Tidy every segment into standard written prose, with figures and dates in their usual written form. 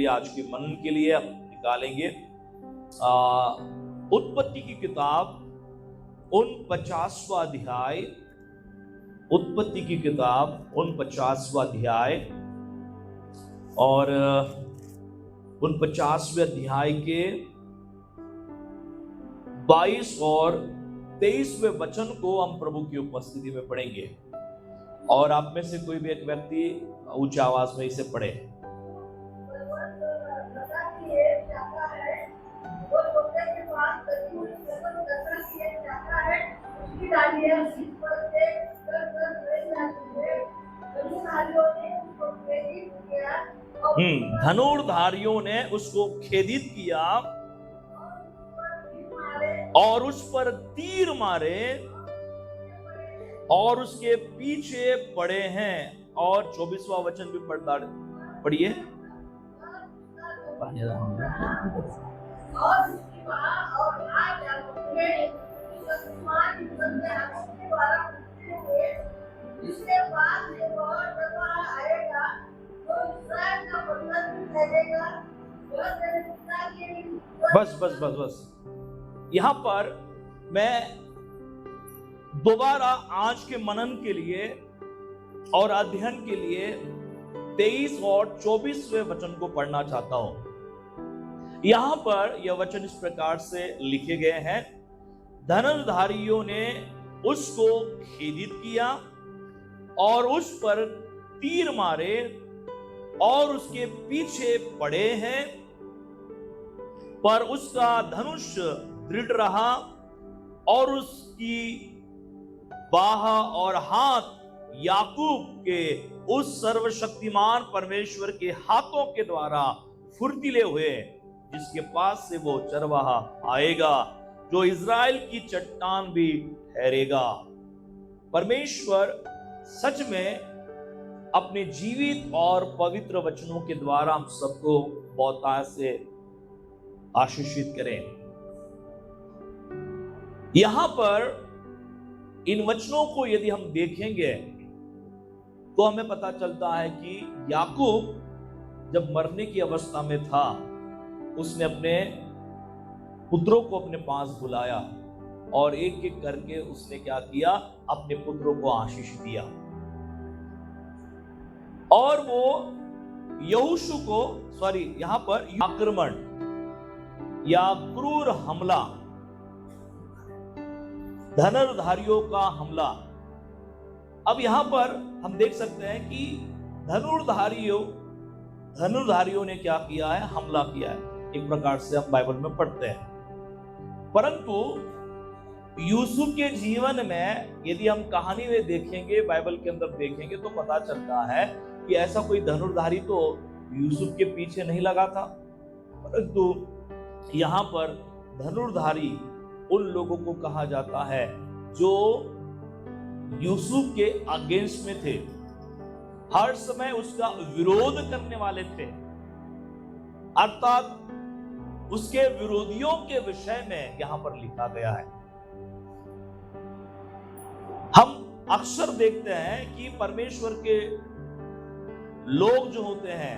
लिए, आज के मनन के लिए हम निकालेंगे उत्पत्ति की किताब 49वां अध्याय, उत्पत्ति की किताब 49वां अध्याय और 49वें अध्याय के 22 और 23वें वचन को हम प्रभु की उपस्थिति में पढ़ेंगे। और आप में से कोई भी एक व्यक्ति ऊंची आवाज में इसे पढ़े। धनुर्धारियों ने उसको खेदित किया और उस पर तीर मारे और उसके पीछे पड़े हैं। और 24वां वचन भी पढ़िए। बस यहां पर मैं दोबारा आज के मनन के लिए और अध्ययन के लिए 23 और 24वें वचन को पढ़ना चाहता हूं। यहां पर यह वचन इस प्रकार से लिखे गए हैं। धनुर्धारियों ने उसको खेदित किया और उस पर तीर मारे और उसके पीछे पड़े हैं, पर उसका धनुष दृढ़ रहा और उसकी बाह और हाथ याकूब के उस सर्वशक्तिमान परमेश्वर के हाथों के द्वारा फुर्तीले हुए, जिसके पास से वो चरवाहा आएगा जो इज़राइल की चट्टान भी ठहरेगा। परमेश्वर सच में अपने जीवित और पवित्र वचनों के द्वारा हम सबको बहुतायत से आशीषित करें। यहां पर इन वचनों को यदि हम देखेंगे तो हमें पता चलता है कि याकूब जब मरने की अवस्था में था, उसने अपने पुत्रों को अपने पास बुलाया और एक एक करके उसने क्या किया, अपने पुत्रों को आशीष दिया। और वो यहोशू को यहां पर आक्रमण या क्रूर हमला, धनुर्धारियों का हमला। अब यहां पर हम देख सकते हैं कि धनुर्धारियों ने क्या किया है, हमला किया है। एक प्रकार से हम बाइबल में पढ़ते हैं। परंतु यूसुफ के जीवन में यदि हम कहानी में देखेंगे, बाइबल के अंदर देखेंगे तो पता चलता है कि ऐसा कोई धनुर्धारी तो यूसुफ के पीछे नहीं लगा था। परंतु यहां पर धनुर्धारी उन लोगों को कहा जाता है जो यूसुफ के अगेंस्ट में थे, हर समय उसका विरोध करने वाले थे, अर्थात उसके विरोधियों के विषय में यहां पर लिखा गया है। हम अक्सर देखते हैं कि परमेश्वर के लोग जो होते हैं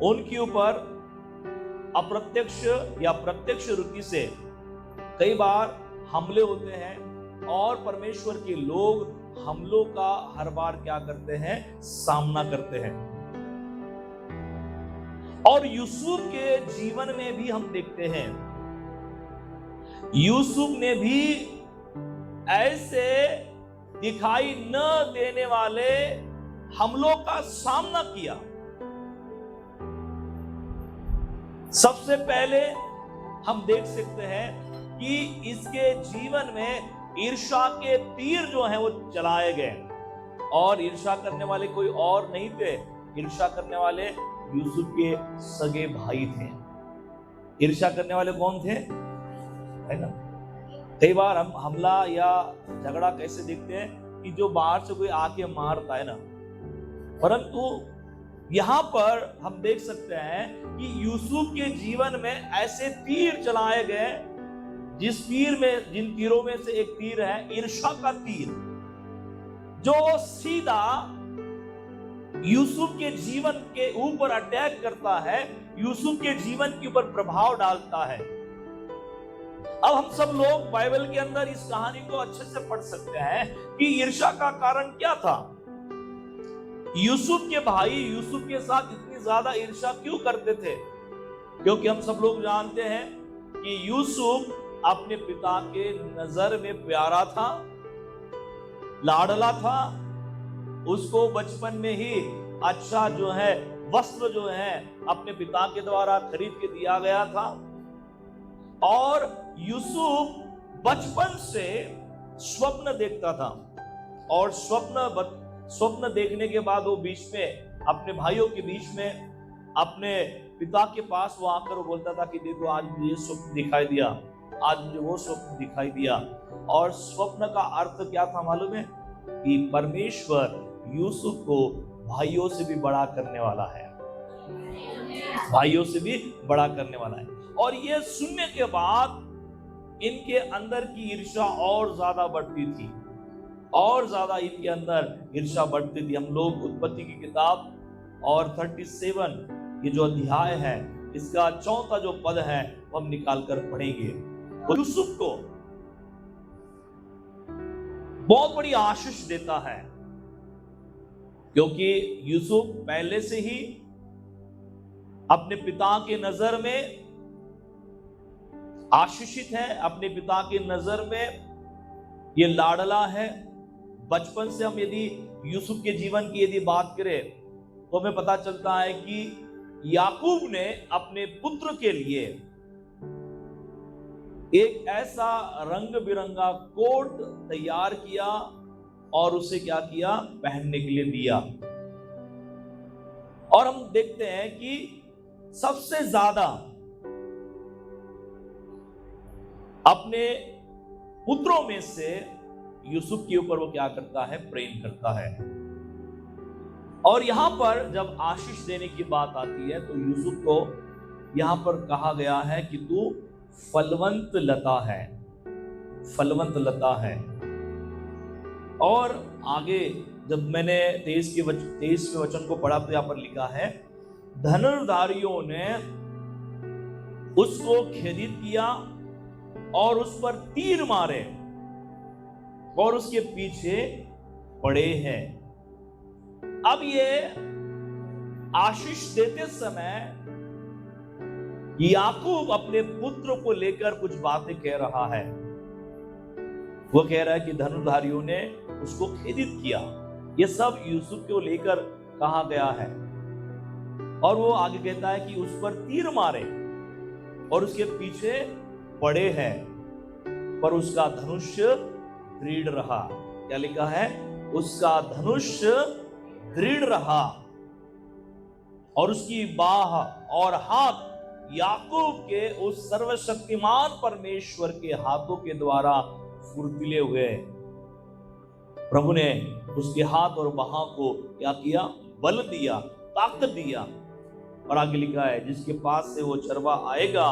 उनके ऊपर अप्रत्यक्ष या प्रत्यक्ष रीति से कई बार हमले होते हैं और परमेश्वर के लोग हमलों का हर बार क्या करते हैं, सामना करते हैं। और यूसुफ के जीवन में भी हम देखते हैं, यूसुफ ने भी ऐसे दिखाई न देने वाले हमलों का सामना किया। सबसे पहले हम देख सकते हैं कि इसके जीवन में ईर्ष्या के तीर जो हैं वो चलाए गए। और ईर्ष्या करने वाले कोई और नहीं थे, ईर्ष्या करने वाले यूसुफ के सगे भाई थे। ईर्ष्या करने वाले कौन थे, है ना? कई बार हम हमला या झगड़ा कैसे देखते हैं कि जो बाहर से कोई आके मारता है ना, परंतु यहां पर हम देख सकते हैं कि यूसुफ के जीवन में ऐसे तीर चलाए गए, जिन तीरों में से एक तीर है ईर्ष्या का तीर, जो सीधा यूसुफ के जीवन के ऊपर अटैक करता है, यूसुफ के जीवन के ऊपर प्रभाव डालता है। अब हम सब लोग बाइबल के अंदर इस कहानी को अच्छे से पढ़ सकते हैं कि ईर्ष्या का कारण क्या था। यूसुफ के भाई यूसुफ के साथ इतनी ज्यादा ईर्ष्या क्यों करते थे? क्योंकि हम सब लोग जानते हैं कि यूसुफ अपने पिता के नजर में प्यारा था, लाडला था। उसको बचपन में ही अच्छा जो है वस्त्र जो है अपने पिता के द्वारा खरीद के दिया गया था। और यूसुफ बचपन से स्वप्न देखता था, और स्वप्न देखने के बाद वो बीच में अपने भाइयों के बीच में अपने पिता के पास वो आकर वो बोलता था कि देखो आज मुझे ये स्वप्न दिखाई दिया, आज मुझे वो स्वप्न दिखाई दिया। और स्वप्न का अर्थ क्या था मालूम है? कि परमेश्वर यूसुफ को भाइयों से भी बड़ा करने वाला है, भाइयों से भी बड़ा करने वाला है। और ये सुनने के बाद इनके अंदर की ईर्ष्या और ज्यादा बढ़ती थी, और ज्यादा इनके अंदर ईर्ष्या बढ़ती थी। हम लोग उत्पत्ति की किताब और 37 ये जो अध्याय है इसका 4 जो पद है वो हम निकाल कर पढ़ेंगे। तो यूसुफ को बहुत बड़ी आशीष देता है, क्योंकि यूसुफ पहले से ही अपने पिता के नजर में आशीषित है, अपने पिता की नजर में ये लाडला है। बचपन से हम यदि यूसुफ के जीवन की यदि बात करें तो हमें पता चलता है कि याकूब ने अपने पुत्र के लिए एक ऐसा रंग बिरंगा कोट तैयार किया और उसे क्या किया? पहनने के लिए दिया। और हम देखते हैं कि सबसे ज्यादा अपने पुत्रों में से यूसुफ के ऊपर वो क्या करता है? प्रेम करता है। और यहां पर जब आशीष देने की बात आती है तो यूसुफ को यहां पर कहा गया है कि तू फलवंत लता है, फलवंत लता है। और आगे जब मैंने 23वें वचन को पढ़ा तो यहां पर लिखा है, धनुर्धारियों ने उसको खेदित किया और उस पर तीर मारे और उसके पीछे पड़े हैं। अब ये आशीष देते समय याकूब अपने पुत्र को लेकर कुछ बातें कह रहा है। वो कह रहा है कि धनुर्धारियों ने उसको खेदित किया। ये सब यूसुफ को लेकर कहा गया है। और वो आगे कहता है कि उस पर तीर मारे और उसके पीछे पड़े हैं, पर उसका धनुष्य दृढ़ रहा। क्या लिखा है? उसका धनुष्य दृढ़ रहा और उसकी बाह और हाथ याकूब के उस सर्वशक्तिमान परमेश्वर के हाथों के द्वारा फुर्तीले हुए। प्रभु ने उसके हाथ और बाह को क्या किया? बल दिया, ताकत दिया। और आगे लिखा है, जिसके पास से वो चरवा आएगा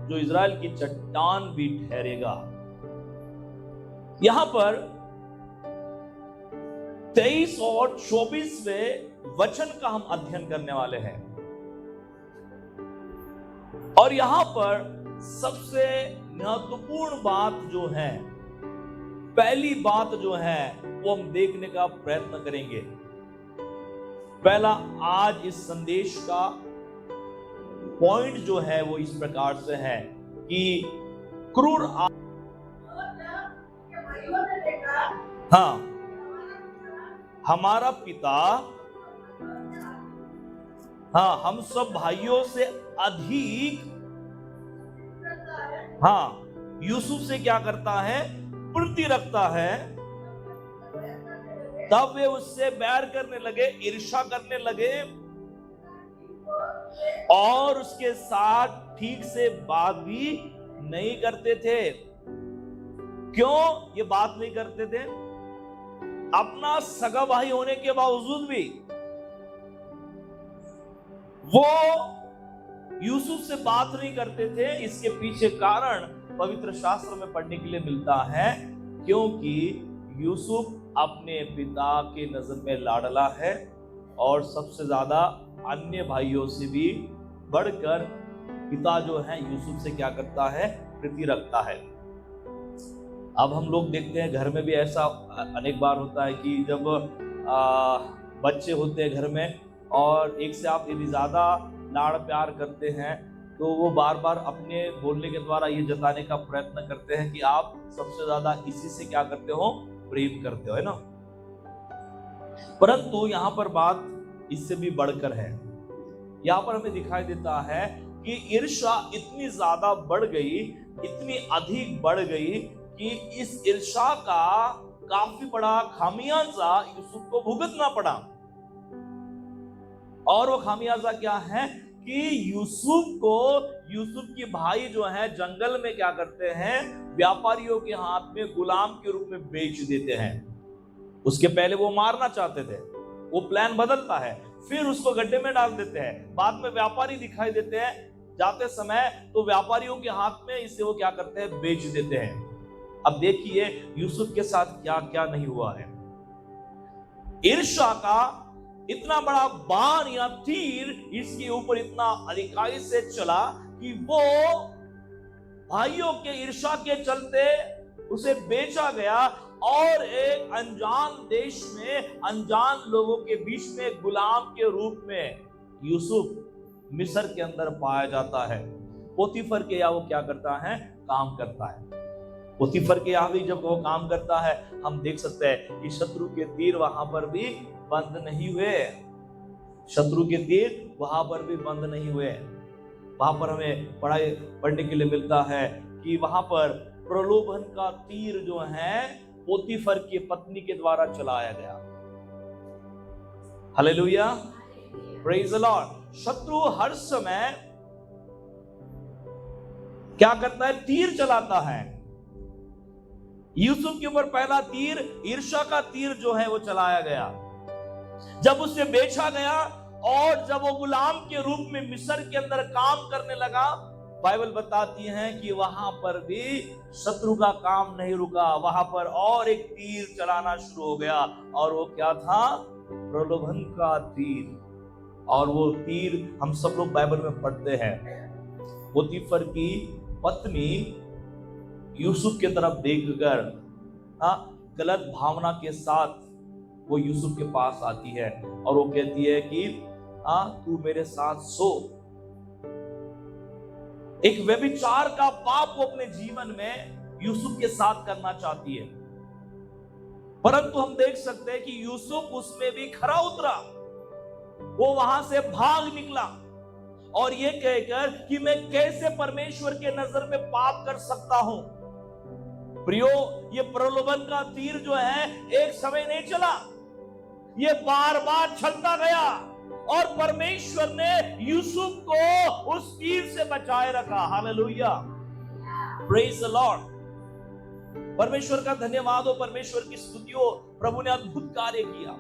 जो इजराइल की चट्टान भी ठहरेगा। यहां पर 23 और 24वें वचन का हम अध्ययन करने वाले हैं। और यहां पर सबसे महत्वपूर्ण बात जो है, पहली बात जो है वो हम देखने का प्रयत्न करेंगे। पहला आज इस संदेश का पॉइंट जो है वो इस प्रकार से है कि क्रूर हाँ, हमारा पिता हाँ हम सब भाइयों से अधिक यूसुफ से क्या करता है? प्रीति रखता है। तब वे उससे बैर करने लगे, ईर्ष्या करने लगे और उसके साथ ठीक से बात भी नहीं करते थे। क्यों ये बात नहीं करते थे? अपना सगा भाई होने के बावजूद भी वो यूसुफ से बात नहीं करते थे। इसके पीछे कारण पवित्र शास्त्र में पढ़ने के लिए मिलता है, क्योंकि यूसुफ अपने पिता के नजर में लाडला है और सबसे ज्यादा अन्य भाइयों से भी बढ़कर पिता जो है यूसुफ से क्या करता है, प्रीति रखता है। अब हम लोग देखते हैं घर में भी ऐसा अनेक बार होता है कि जब बच्चे होते हैं घर में और एक से आप यदि ज्यादा लाड़ प्यार करते हैं तो वो बार बार अपने बोलने के द्वारा ये जताने का प्रयत्न करते हैं कि आप सबसे ज्यादा इसी से क्या करते हो, प्रेम करते हो, है ना। परंतु यहाँ पर बात इससे भी बढ़कर है। यहाँ पर हमें दिखाई देता है कि ईर्ष्या इतनी ज्यादा बढ़ गई, इतनी अधिक बढ़ गई कि इस ईर्ष्या का काफी बड़ा खामियाजा यूसुफ को भुगतना पड़ा। और वो खामियाजा क्या है कि यूसुफ के भाई जो है जंगल में क्या करते हैं, व्यापारियों के हाथ में गुलाम के रूप में बेच देते हैं। उसके पहले वो मारना चाहते थे, वो प्लान बदलता है, फिर उसको गड्ढे में डाल देते हैं। बाद में व्यापारी दिखाई देते हैं जाते समय, तो व्यापारियों के हाथ में इसे वो क्या करते हैं, बेच देते हैं। अब देखिए यूसुफ के साथ क्या क्या नहीं हुआ है। ईर्ष्या का इतना बड़ा बाण या तीर इसके ऊपर इतना अधिकाई से चला कि वो भाइयों के ईर्ष्या के चलते उसे बेचा गया और एक अनजान देश में अनजान लोगों के बीच में गुलाम के रूप में यूसुफ मिस्र के अंदर पाया जाता है। पोतीफर के यहाँ वो क्या करता है, काम करता है। पोतीफर के यहाँ भी जब वो काम करता है, हम देख सकते हैं कि शत्रु के तीर वहां पर भी बंद नहीं हुए। शत्रु के तीर वहां पर भी बंद नहीं हुए। वहां पर हमें पढ़ने के लिए मिलता है कि वहां पर प्रलोभन का तीर जो है पोतीफर की पत्नी के द्वारा चलाया गया। Hallelujah, praise the Lord. शत्रु हर समय क्या करता है, तीर चलाता है। यूसुफ के ऊपर पहला तीर, ईर्ष्या का तीर जो है वो चलाया गया जब उसे बेचा गया और जब वो गुलाम के रूप में मिस्र के अंदर काम करने लगा। बाइबल बताती है कि वहां पर भी शत्रु का काम नहीं रुका, वहां पर और एक तीर चलाना शुरू हो गया। और वो क्या था, प्रलोभन का तीर। और वो तीर हम सब लोग बाइबल में पढ़ते हैं। पोतीफर की पत्नी यूसुफ की तरफ देखकर गलत भावना के साथ वो यूसुफ के पास आती है और वो कहती है कि तू मेरे साथ सो। एक व्यभिचार का पाप वो अपने जीवन में यूसुफ के साथ करना चाहती है, परंतु हम देख सकते हैं कि यूसुफ उसमें भी खरा उतरा। वो वहां से भाग निकला और ये कहकर कि मैं कैसे परमेश्वर के नजर में पाप कर सकता हूं। प्रियो, ये प्रलोभन का तीर जो है एक समय नहीं चला, ये बार बार चलता गया और परमेश्वर ने यूसुफ को उस तीर से बचाए रखा। Hallelujah, praise the Lord. परमेश्वर का धन्यवाद हो, परमेश्वर की स्तुति हो, प्रभु ने अद्भुत कार्य किया।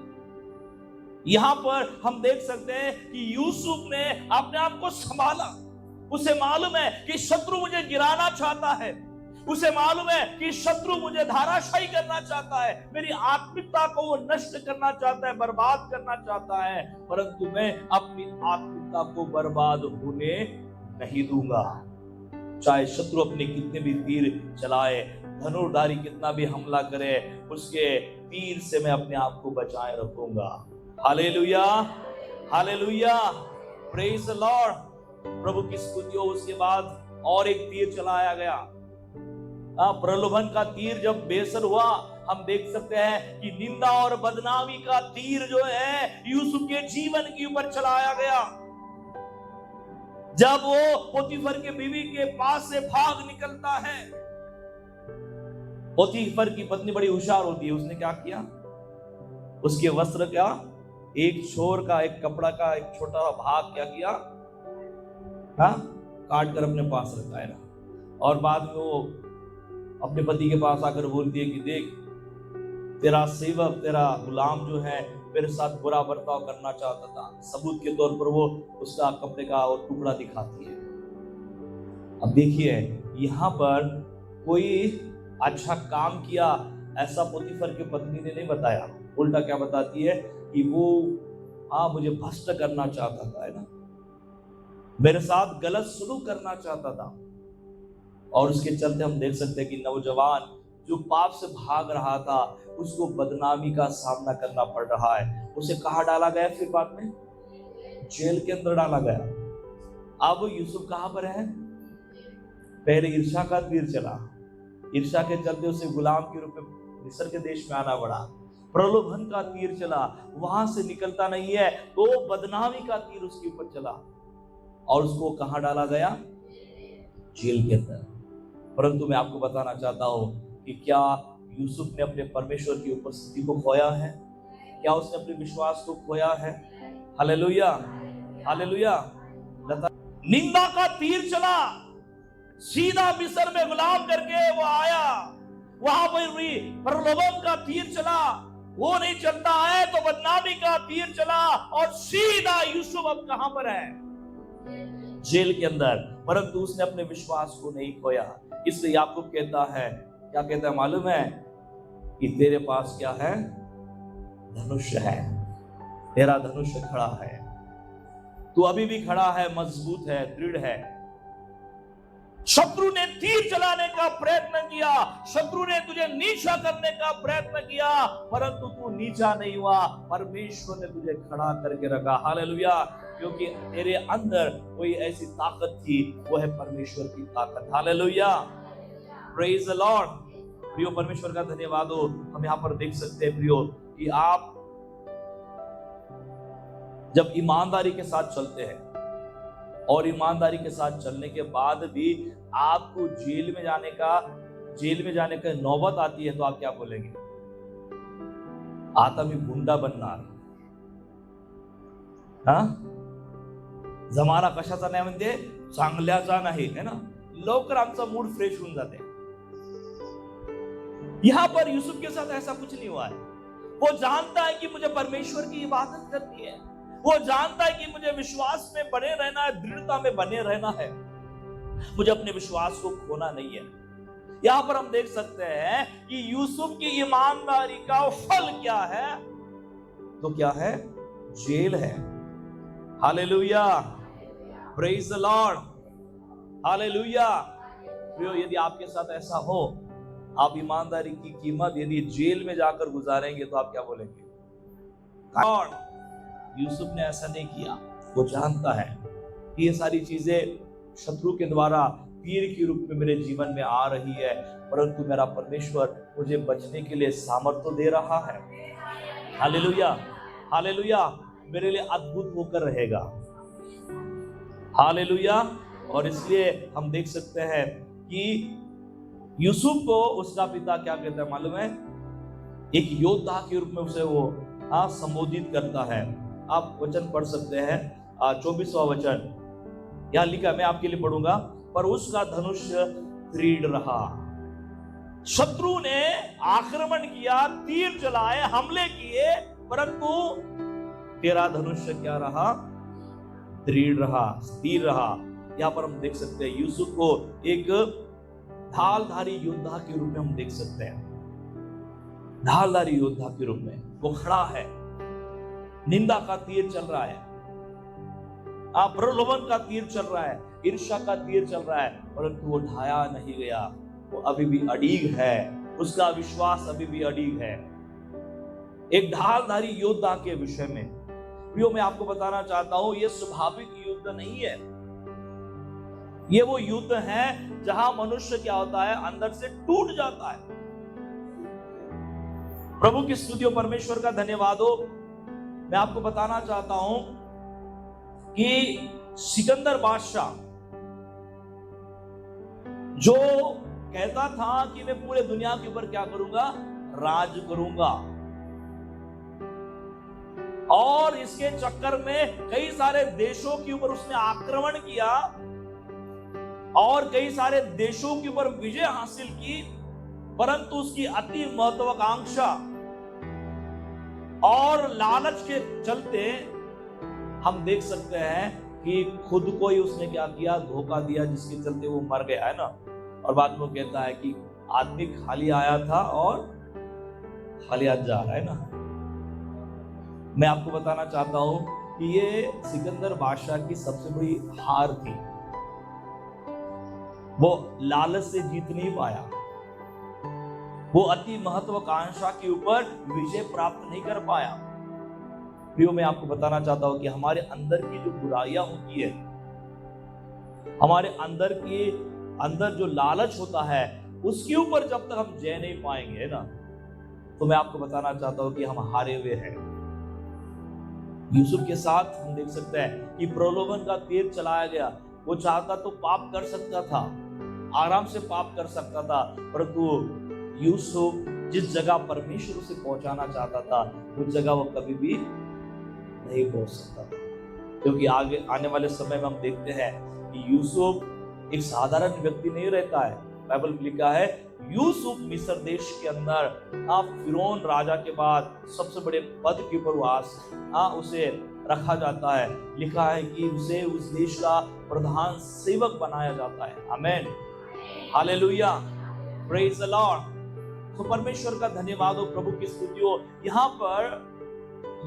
यहां पर हम देख सकते हैं कि यूसुफ ने अपने आप को संभाला। उसे मालूम है कि शत्रु मुझे गिराना चाहता है, उसे मालूम है कि शत्रु मुझे धाराशायी करना चाहता है, मेरी आत्मिकता को वो नष्ट करना चाहता है, बर्बाद करना चाहता है, परंतु मैं अपनी आत्मिकता को बर्बाद होने नहीं दूंगा। चाहे शत्रु अपने कितने भी तीर चलाए, धनुर्धारी कितना भी हमला करे, उसके तीर से मैं अपने आप को बचाए रखूंगा। Hallelujah, hallelujah, praise the Lord. प्रभु की स्तुति हो। उसके बाद और एक तीर चलाया गया। प्रलोभन का तीर जब बेसर हुआ, हम देख सकते हैं कि निंदा और बदनामी का तीर जो है यूसुफ के जीवन के ऊपर चलाया गया। जब वो पोतीफर के बीवी के पास से भाग निकलता है, पोतीफर की पत्नी बड़ी होशियार होती है। उसने क्या किया, उसके वस्त्र का एक छोर का, एक कपड़ा का एक छोटा भाग क्या किया, काट कर अपने पास रखा है। और बाद में वो अपने पति के पास आकर बोलती है कि देख, तेरा सेवक, तेरा गुलाम जो है मेरे साथ बुरा बर्ताव करना चाहता था। सबूत के तौर पर वो उसका कपड़े का और टुकड़ा दिखाती है। अब देखिए, यहाँ पर कोई अच्छा काम किया ऐसा पोतीफर की पत्नी ने नहीं बताया। उल्टा क्या बताती है कि वो मुझे भ्रष्ट करना चाहता था, है ना, मेरे साथ गलत सलूक करना चाहता था। और उसके चलते हम देख सकते हैं कि नौजवान जो पाप से भाग रहा था, उसको बदनामी का सामना करना पड़ रहा है। उसे कहाँ डाला गया? फिर बाद में जेल के अंदर डाला गया। अब यूसुफ कहाँ पर है? पहले ईर्ष्या का तीर चला, ईर्ष्या के चलते उसे गुलाम के रूप में मिस्र के देश में आना पड़ा। प्रलोभन का तीर चला, वहां से निकलता नहीं है, तो बदनामी का तीर उसके ऊपर चला और उसको कहां डाला गया? जेल के अंदर। परंतु मैं आपको बताना चाहता हूं कि क्या यूसुफ ने अपने परमेश्वर की उपस्थिति को खोया है? क्या उसने अपने विश्वास को खोया है? Hallelujah, hallelujah. निंदा का तीर चला, सीधा मिस्र में गुलाम करके वो आया, वहां पर भी प्रलोभन का तीर चला, वो नहीं चलता है तो बदनामी का तीर चला और सीधा यूसुफ अब कहां पर है? जेल के अंदर। परंतु उसने अपने विश्वास को नहीं खोया। इसलिए याकूब कहता है, क्या कहता है मालूम है? कि तेरे पास क्या है? धनुष है, तेरा धनुष खड़ा है, तू अभी भी खड़ा है, मजबूत है, दृढ़ है। शत्रु ने तीर चलाने का प्रयत्न किया, शत्रु ने तुझे नीचा करने का प्रयत्न किया, परंतु तू नीचा नहीं हुआ, परमेश्वर ने तुझे खड़ा करके रखा। हालेलुया। क्योंकि तेरे अंदर कोई ऐसी ताकत थी, वो है परमेश्वर की ताकत। Hallelujah, praise the Lord. प्रियो, परमेश्वर का धन्यवाद हो। हम यहाँ पर देख सकते हैं प्रियो कि आप जब ईमानदारी के साथ चलते हैं और ईमानदारी के साथ चलने के बाद भी आपको जेल में जाने का नौबत आती है, तो आप क्या बोलेंगे? आता मी गुंडा बनणार, जमाना कशाचा नाही म्हणते? चांगल्याचा नाही, है ना। लवकर आमचा मूड फ्रेश होऊन जाते। यहां पर यूसुफ के साथ ऐसा कुछ नहीं हुआ है। वो जानता है कि मुझे परमेश्वर की इबादत करनी है, वो जानता है कि मुझे विश्वास में बने रहना है, दृढ़ता में बने रहना है, मुझे अपने विश्वास को खोना नहीं है। यहां पर हम देख सकते हैं कि यूसुफ की ईमानदारी का फल क्या है? तो क्या है? जेल है। Hallelujah, praise the Lord, hallelujah. प्रियो, यदि आपके साथ ऐसा हो, आप ईमानदारी की कीमत यदि जेल में जाकर गुजारेंगे, तो आप क्या बोलेंगे? गॉड, यूसुफ ने ऐसा नहीं किया। वो जानता है कि ये सारी चीजें शत्रु के द्वारा तीर के रूप में मेरे जीवन में आ रही है, परंतु मेरा परमेश्वर मुझे बचने के लिए सामर्थ्य दे रहा है। Hallelujah, hallelujah. मेरे लिए अद्भुत होकर रहेगा। हालेलुया। और इसलिए हम देख सकते हैं कि यूसुफ को उसका पिता क्या कहता है मालूम है? एक योद्धा के रूप में उसे वो संबोधित करता है। आप वचन पढ़ सकते हैं, 24वां वचन यहां लिखा, मैं आपके लिए पढ़ूंगा। पर उसका धनुष दृढ़ रहा। शत्रु ने आक्रमण किया, तीर चलाए, हमले किए, परंतु तेरा धनुष क्या रहा? दृढ़ रहा, स्थिर रहा। यहां पर हम देख सकते हैं यूसुफ को एक ढालधारी योद्धा के रूप में हम देख सकते हैं। ढालधारी योद्धा के रूप में वो खड़ा है। निंदा का तीर चल रहा है, प्रलोभन का तीर चल रहा है, ईर्ष्या का तीर चल रहा है, परंतु वो ढाया नहीं गया। वो अभी भी अड़ीग है, उसका विश्वास अभी भी अड़ीग है। एक ढालधारी योद्धा के विषय में प्रियो मैं आपको बताना चाहता हूं, यह स्वाभाविक युद्ध नहीं है। ये वो युद्ध है जहां मनुष्य क्या होता है? अंदर से टूट जाता है। प्रभु की स्तुति हो, परमेश्वर का धन्यवाद हो। मैं आपको बताना चाहता हूं कि सिकंदर बादशाह जो कहता था कि मैं पूरे दुनिया के ऊपर क्या करूंगा? राज करूंगा। और इसके चक्कर में कई सारे देशों के ऊपर उसने आक्रमण किया और कई सारे देशों के ऊपर विजय हासिल की, परंतु उसकी अति महत्वाकांक्षा और लालच के चलते हम देख सकते हैं कि खुद को ही उसने क्या किया? धोखा दिया, जिसके चलते वो मर गया, है ना। और बाद में वो कहता है कि आदमी खाली आया था और खाली हाथ जा रहा है ना। मैं आपको बताना चाहता हूं कि ये सिकंदर बादशाह की सबसे बड़ी हार थी। वो लालच से जीत नहीं पाया, वो अति महत्वाकांक्षा के ऊपर विजय प्राप्त नहीं कर पाया। प्रियो, मैं आपको बताना चाहता हूं कि हमारे अंदर की जो बुराइयां होती है, हमारे अंदर जो लालच होता है, उसके ऊपर जब तक हम जय नहीं पाएंगे ना, तो मैं आपको बताना चाहता हूं कि हम हारे हुए हैं। यूसुफ के साथ हम देख सकते हैं कि प्रलोभन का तीर चलाया गया। वो चाहता तो पाप कर सकता था, आराम से पाप कर सकता था, परंतु यूसुफ जिस जगह परमेश्वर उसे पहुंचाना चाहता था, उस जगह वो कभी भी नहीं पहुंच सकता था। क्योंकि आगे आने वाले समय में हम देखते हैं कि यूसुफ एक साधारण व्यक्ति नहीं रहता है। बाइबल में लिखा है यूसुफ मिस्र देश के अंदर फिरौन राजा के बाद सबसे बड़े पद के ऊपर उसे रखा जाता है। लिखा है कि उसे उस देश का प्रधान सेवक बनाया जाता है। आमीन, हालेलुया, प्रेज द लॉर्ड। तो परमेश्वर का धन्यवाद हो, प्रभु की स्तुति हो। यहाँ पर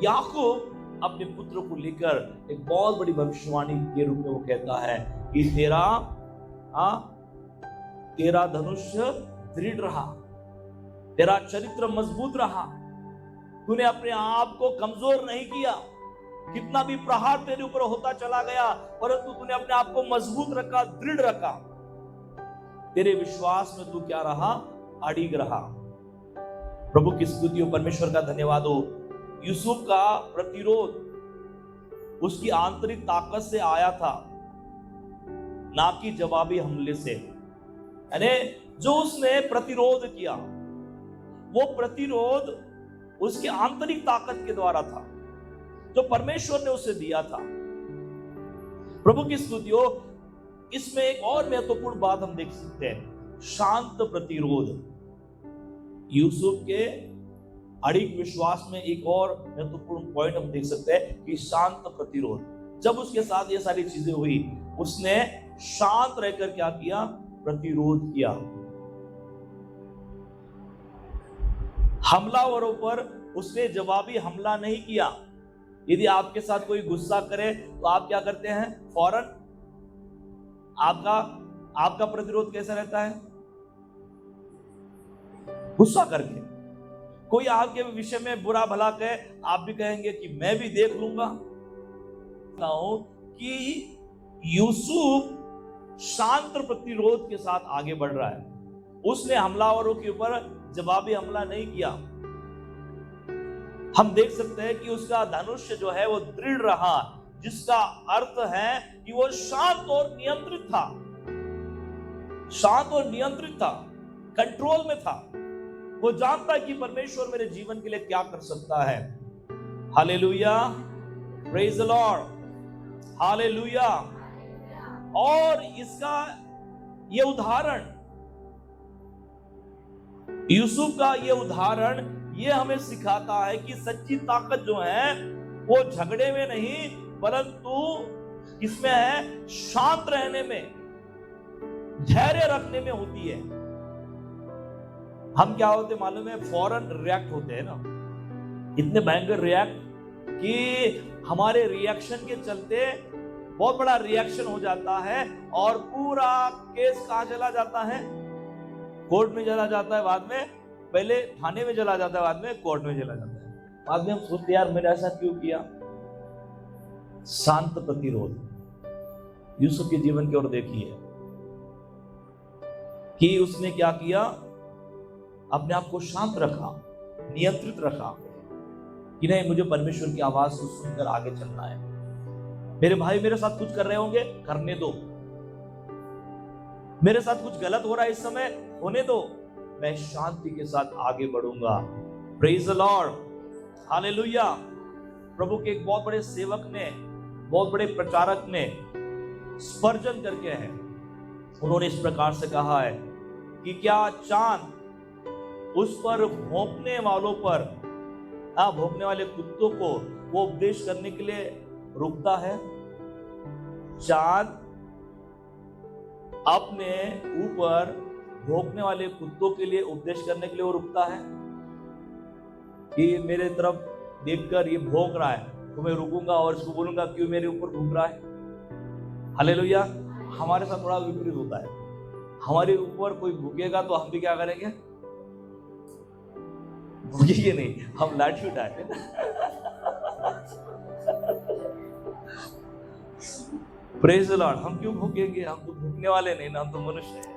याकूब अपने पुत्र को लेकर एक बहुत बड़ी भविष्यवाणी के रूप में वो कहता है कि तेरा धनुष्य दृढ़ रहा, तेरा चरित्र मजबूत रहा, तूने अपने आप को कमजोर नहीं किया। कितना भी प्रहार तेरे ऊपर होता चला गया, परंतु तूने अपने आप को मजबूत रखा, दृढ़ रखा। तेरे विश्वास में तू क्या रहा? अड़िग रहा। प्रभु की स्तुति हो, परमेश्वर का धन्यवाद हो। यूसुफ का प्रतिरोध उसकी आंतरिक ताकत से आया था, ना कि जवाबी हमले से। यानी जो उसने प्रतिरोध किया, वो प्रतिरोध उसकी आंतरिक ताकत के द्वारा था, जो परमेश्वर ने उसे दिया था। प्रभु की स्तुति हो। इसमें एक और महत्वपूर्ण बात हम देख सकते हैं, शांत प्रतिरोध। यूसुफ के अड़िग विश्वास में एक और महत्वपूर्ण पॉइंट हम देख सकते हैं कि शांत प्रतिरोध। जब उसके साथ ये सारी चीजें हुई, उसने शांत रहकर क्या किया? प्रतिरोध किया। हमलावरों पर उसने जवाबी हमला नहीं किया। यदि आपके साथ कोई गुस्सा करे तो आप क्या करते हैं? फौरन आपका प्रतिरोध कैसा रहता है? गुस्सा करके। कोई आपके विषय में बुरा भला कहे, आप भी कहेंगे कि मैं भी देख लूंगा। कि यूसुफ शांत प्रतिरोध के साथ आगे बढ़ रहा है। उसने हमलावरों के ऊपर जवाबी हमला नहीं किया। हम देख सकते हैं कि उसका धनुष्य जो है वो दृढ़ रहा, जिसका अर्थ है कि वो शांत और नियंत्रित था। शांत और नियंत्रित था, कंट्रोल में था। वो जानता है कि परमेश्वर मेरे जीवन के लिए क्या कर सकता है। Hallelujah, praise the Lord, hallelujah. और इसका ये उदाहरण, यूसुफ का ये उदाहरण, ये हमें सिखाता है कि सच्ची ताकत जो है वो झगड़े में नहीं, परंतु किसमें है? शांत रहने में, धैर्य रखने में होती है। हम क्या होते मालूम है? फौरन रिएक्ट होते हैं ना, इतने भयंकर रिएक्ट कि हमारे रिएक्शन के चलते बहुत बड़ा रिएक्शन हो जाता है और पूरा केस कहां चला जाता है? कोर्ट में चला जाता है। बाद में पहले थाने में चला जाता है, बाद में कोर्ट में चला जाता है। बाद में हम सोचते यार मैंने ऐसा क्यों किया? शांत प्रतिरोध। यूसुफ के जीवन की ओर देखिए कि उसने क्या किया? अपने आप को शांत रखा, नियंत्रित रखा कि नहीं, मुझे परमेश्वर की आवाज को सुनकर आगे चलना है। मेरे भाई मेरे साथ कुछ कर रहे होंगे, करने दो। मेरे साथ कुछ गलत हो रहा है इस समय, होने दो। मैं शांति के साथ आगे बढ़ूंगा। Praise the Lord, hallelujah. प्रभु के एक बहुत बड़े सेवक ने, बहुत बड़े प्रचारक ने स्पर्जन करके है, उन्होंने इस प्रकार से कहा है कि क्या चांद उस पर भौंकने वालों पर, भौंकने वाले कुत्तों को वो उपदेश करने के लिए रुकता है? चांद अपने ऊपर भौंकने वाले कुत्तों के लिए उपदेश करने के लिए वो रुकता है कि मेरे तरफ देखकर ये भौंक रहा है तो मैं रुकूंगा और इसको बोलूंगा क्यों मेरे ऊपर भूख रहा है। हालेलुया। हमारे साथ थोड़ा विपरीत होता है, हमारे ऊपर कोई भूखेगा तो हम भी क्या करेंगे, भूखेंगे नहीं, हम लाठी उठाते प्रेज द लॉर्ड। हम क्यों भूखेंगे, हम तो भूखने वाले नहीं ना, हम तो मनुष्य हैं।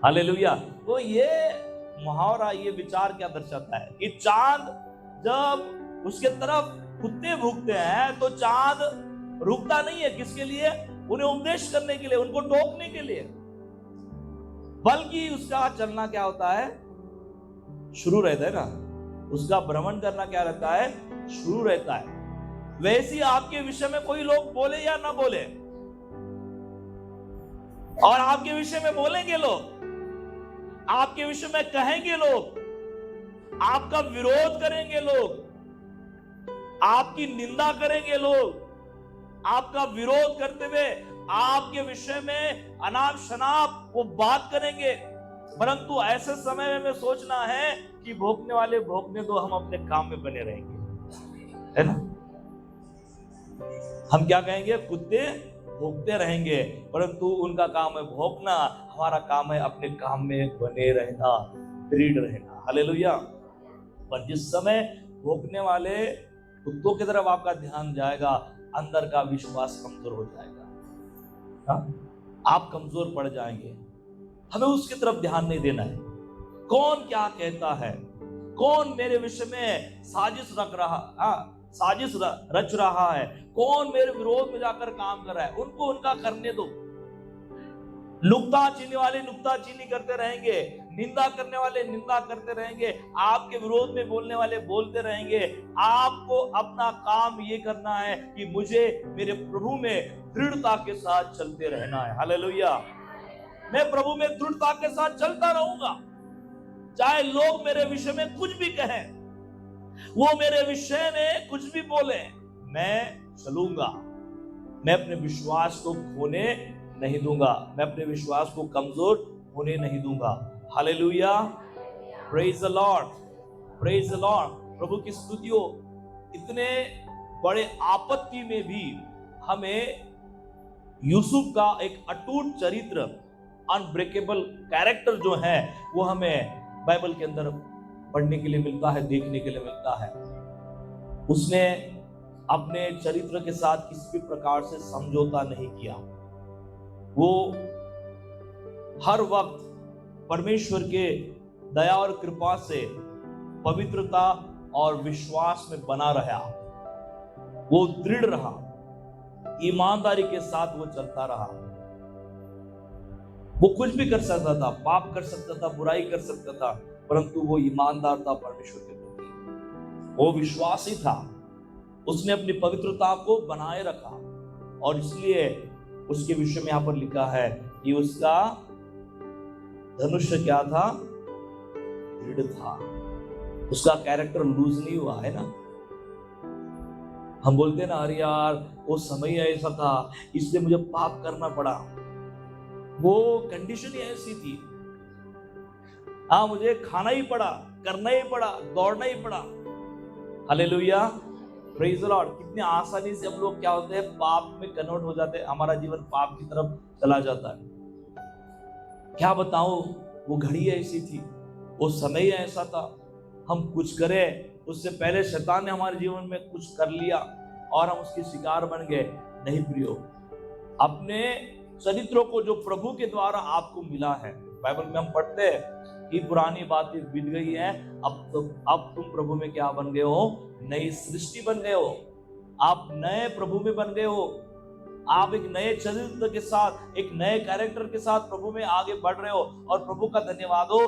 हालेलुया। तो ये मुहावरा, ये विचार क्या दर्शाता है कि चांद जब उसके तरफ कुत्ते भूखते हैं तो चांद रुकता नहीं है, किसके लिए, उन्हें उपदेश करने के लिए, उनको टोकने के लिए, बल्कि उसका चलना क्या होता है, शुरू रहता है ना, उसका भ्रमण करना क्या रहता है, शुरू रहता है। वैसे आपके विषय में कोई लोग बोले या ना बोले, और आपके विषय में बोलेंगे लोग, आपके विषय में कहेंगे लोग, आपका विरोध करेंगे लोग, आपकी निंदा करेंगे लोग, आपका विरोध करते हुए आपके विषय में अनाप शनाप वो बात करेंगे, परंतु ऐसे समय में सोचना है कि भोंकने वाले भोंकने दो, हम अपने काम में बने रहेंगे, है ना। हम क्या कहेंगे, कुत्ते भोंकते रहेंगे, परंतु उनका काम है भोंकना, हमारा काम है अपने काम में बने रहना, दृढ़ रहना। हालेलुया। पर जिस समय भोंकने वाले कुत्तों की तरफ आपका ध्यान जाएगा, अंदर का विश्वास कमजोर हो जाएगा, आप कमजोर पड़ जाएंगे। हमें उसकी तरफ ध्यान नहीं देना है, कौन क्या कहता है, कौन मेरे विषय में साजिश रच रहा है, कौन मेरे विरोध में जाकर काम कर रहा है, उनको उनका करने दो। नुक्ताचीनी वाले नुक्ताचीनी करते रहेंगे, निंदा करने वाले निंदा करते रहेंगे, आपके विरोध में बोलने वाले बोलते रहेंगे। आपको अपना काम ये करना है कि मुझे मेरे प्रभु में दृढ़ता के साथ चलते रहना है। हालेलुया। मैं प्रभु में दृढ़ता के साथ चलता रहूंगा, चाहे लोग मेरे विषय में कुछ भी कहें, वो मेरे विषय में कुछ भी बोले, मैं चलूंगा। मैं अपने विश्वास को खोने नहीं दूंगा, मैं अपने विश्वास को कमजोर होने नहीं दूंगा। Hallelujah. Praise the Lord, praise the Lord. प्रभु की स्तुति हो। इतने बड़े आपत्ति में भी हमें यूसुफ का एक अटूट चरित्र, अनब्रेकेबल कैरेक्टर जो है, वो हमें बाइबल के अंदर पढ़ने के लिए मिलता है, देखने के लिए मिलता है। उसने अपने चरित्र के साथ किसी भी प्रकार से समझौता नहीं किया। वो हर वक्त परमेश्वर के दया और कृपा से पवित्रता और विश्वास में बना रहा, वो दृढ़ रहा, ईमानदारी के साथ वो चलता रहा। वो कुछ भी कर सकता था, पाप कर सकता था, बुराई कर सकता था, परंतु वो ईमानदार था परमेश्वर के प्रति, वो विश्वासी था। उसने अपनी पवित्रता को बनाए रखा, और इसलिए उसके विषय में यहां पर लिखा है कि उसका धनुष क्या था, दृढ़ था। उसका कैरेक्टर लूज नहीं हुआ, है ना। हम बोलते ना, अरे यार वो समय ऐसा था इसलिए मुझे पाप करना पड़ा, वो कंडीशन ही ऐसी थी, हाँ मुझे खाना ही पड़ा, करना ही पड़ा, दौड़ना ही पड़ा। हालेलुया। Praise the Lord. कितने आसानी से हम लोग क्या होते हैं, पाप में कन्वर्ट हो जाते हैं, हमारा जीवन पाप की तरफ चला जाता है। क्या बताऊं, वो घड़ी ऐसी थी, वो समय ऐसा था, हम कुछ करें उससे पहले शैतान ने हमारे जीवन में कुछ कर लिया और हम उसके शिकार बन गए। नहीं प्रियो, अपने चरित्रों को जो प्रभु के द्वारा आपको मिला है, बाइबल में हम पढ़ते हैं कि पुरानी बातें बीत गई हैं, अब तुम प्रभु में क्या बन गए हो, नई सृष्टि बन गए हो, आप नए प्रभु में बन गए हो। आप एक नए चरित्र के साथ, एक नए कैरेक्टर के साथ प्रभु में आगे बढ़ रहे हो, और प्रभु का धन्यवाद हो,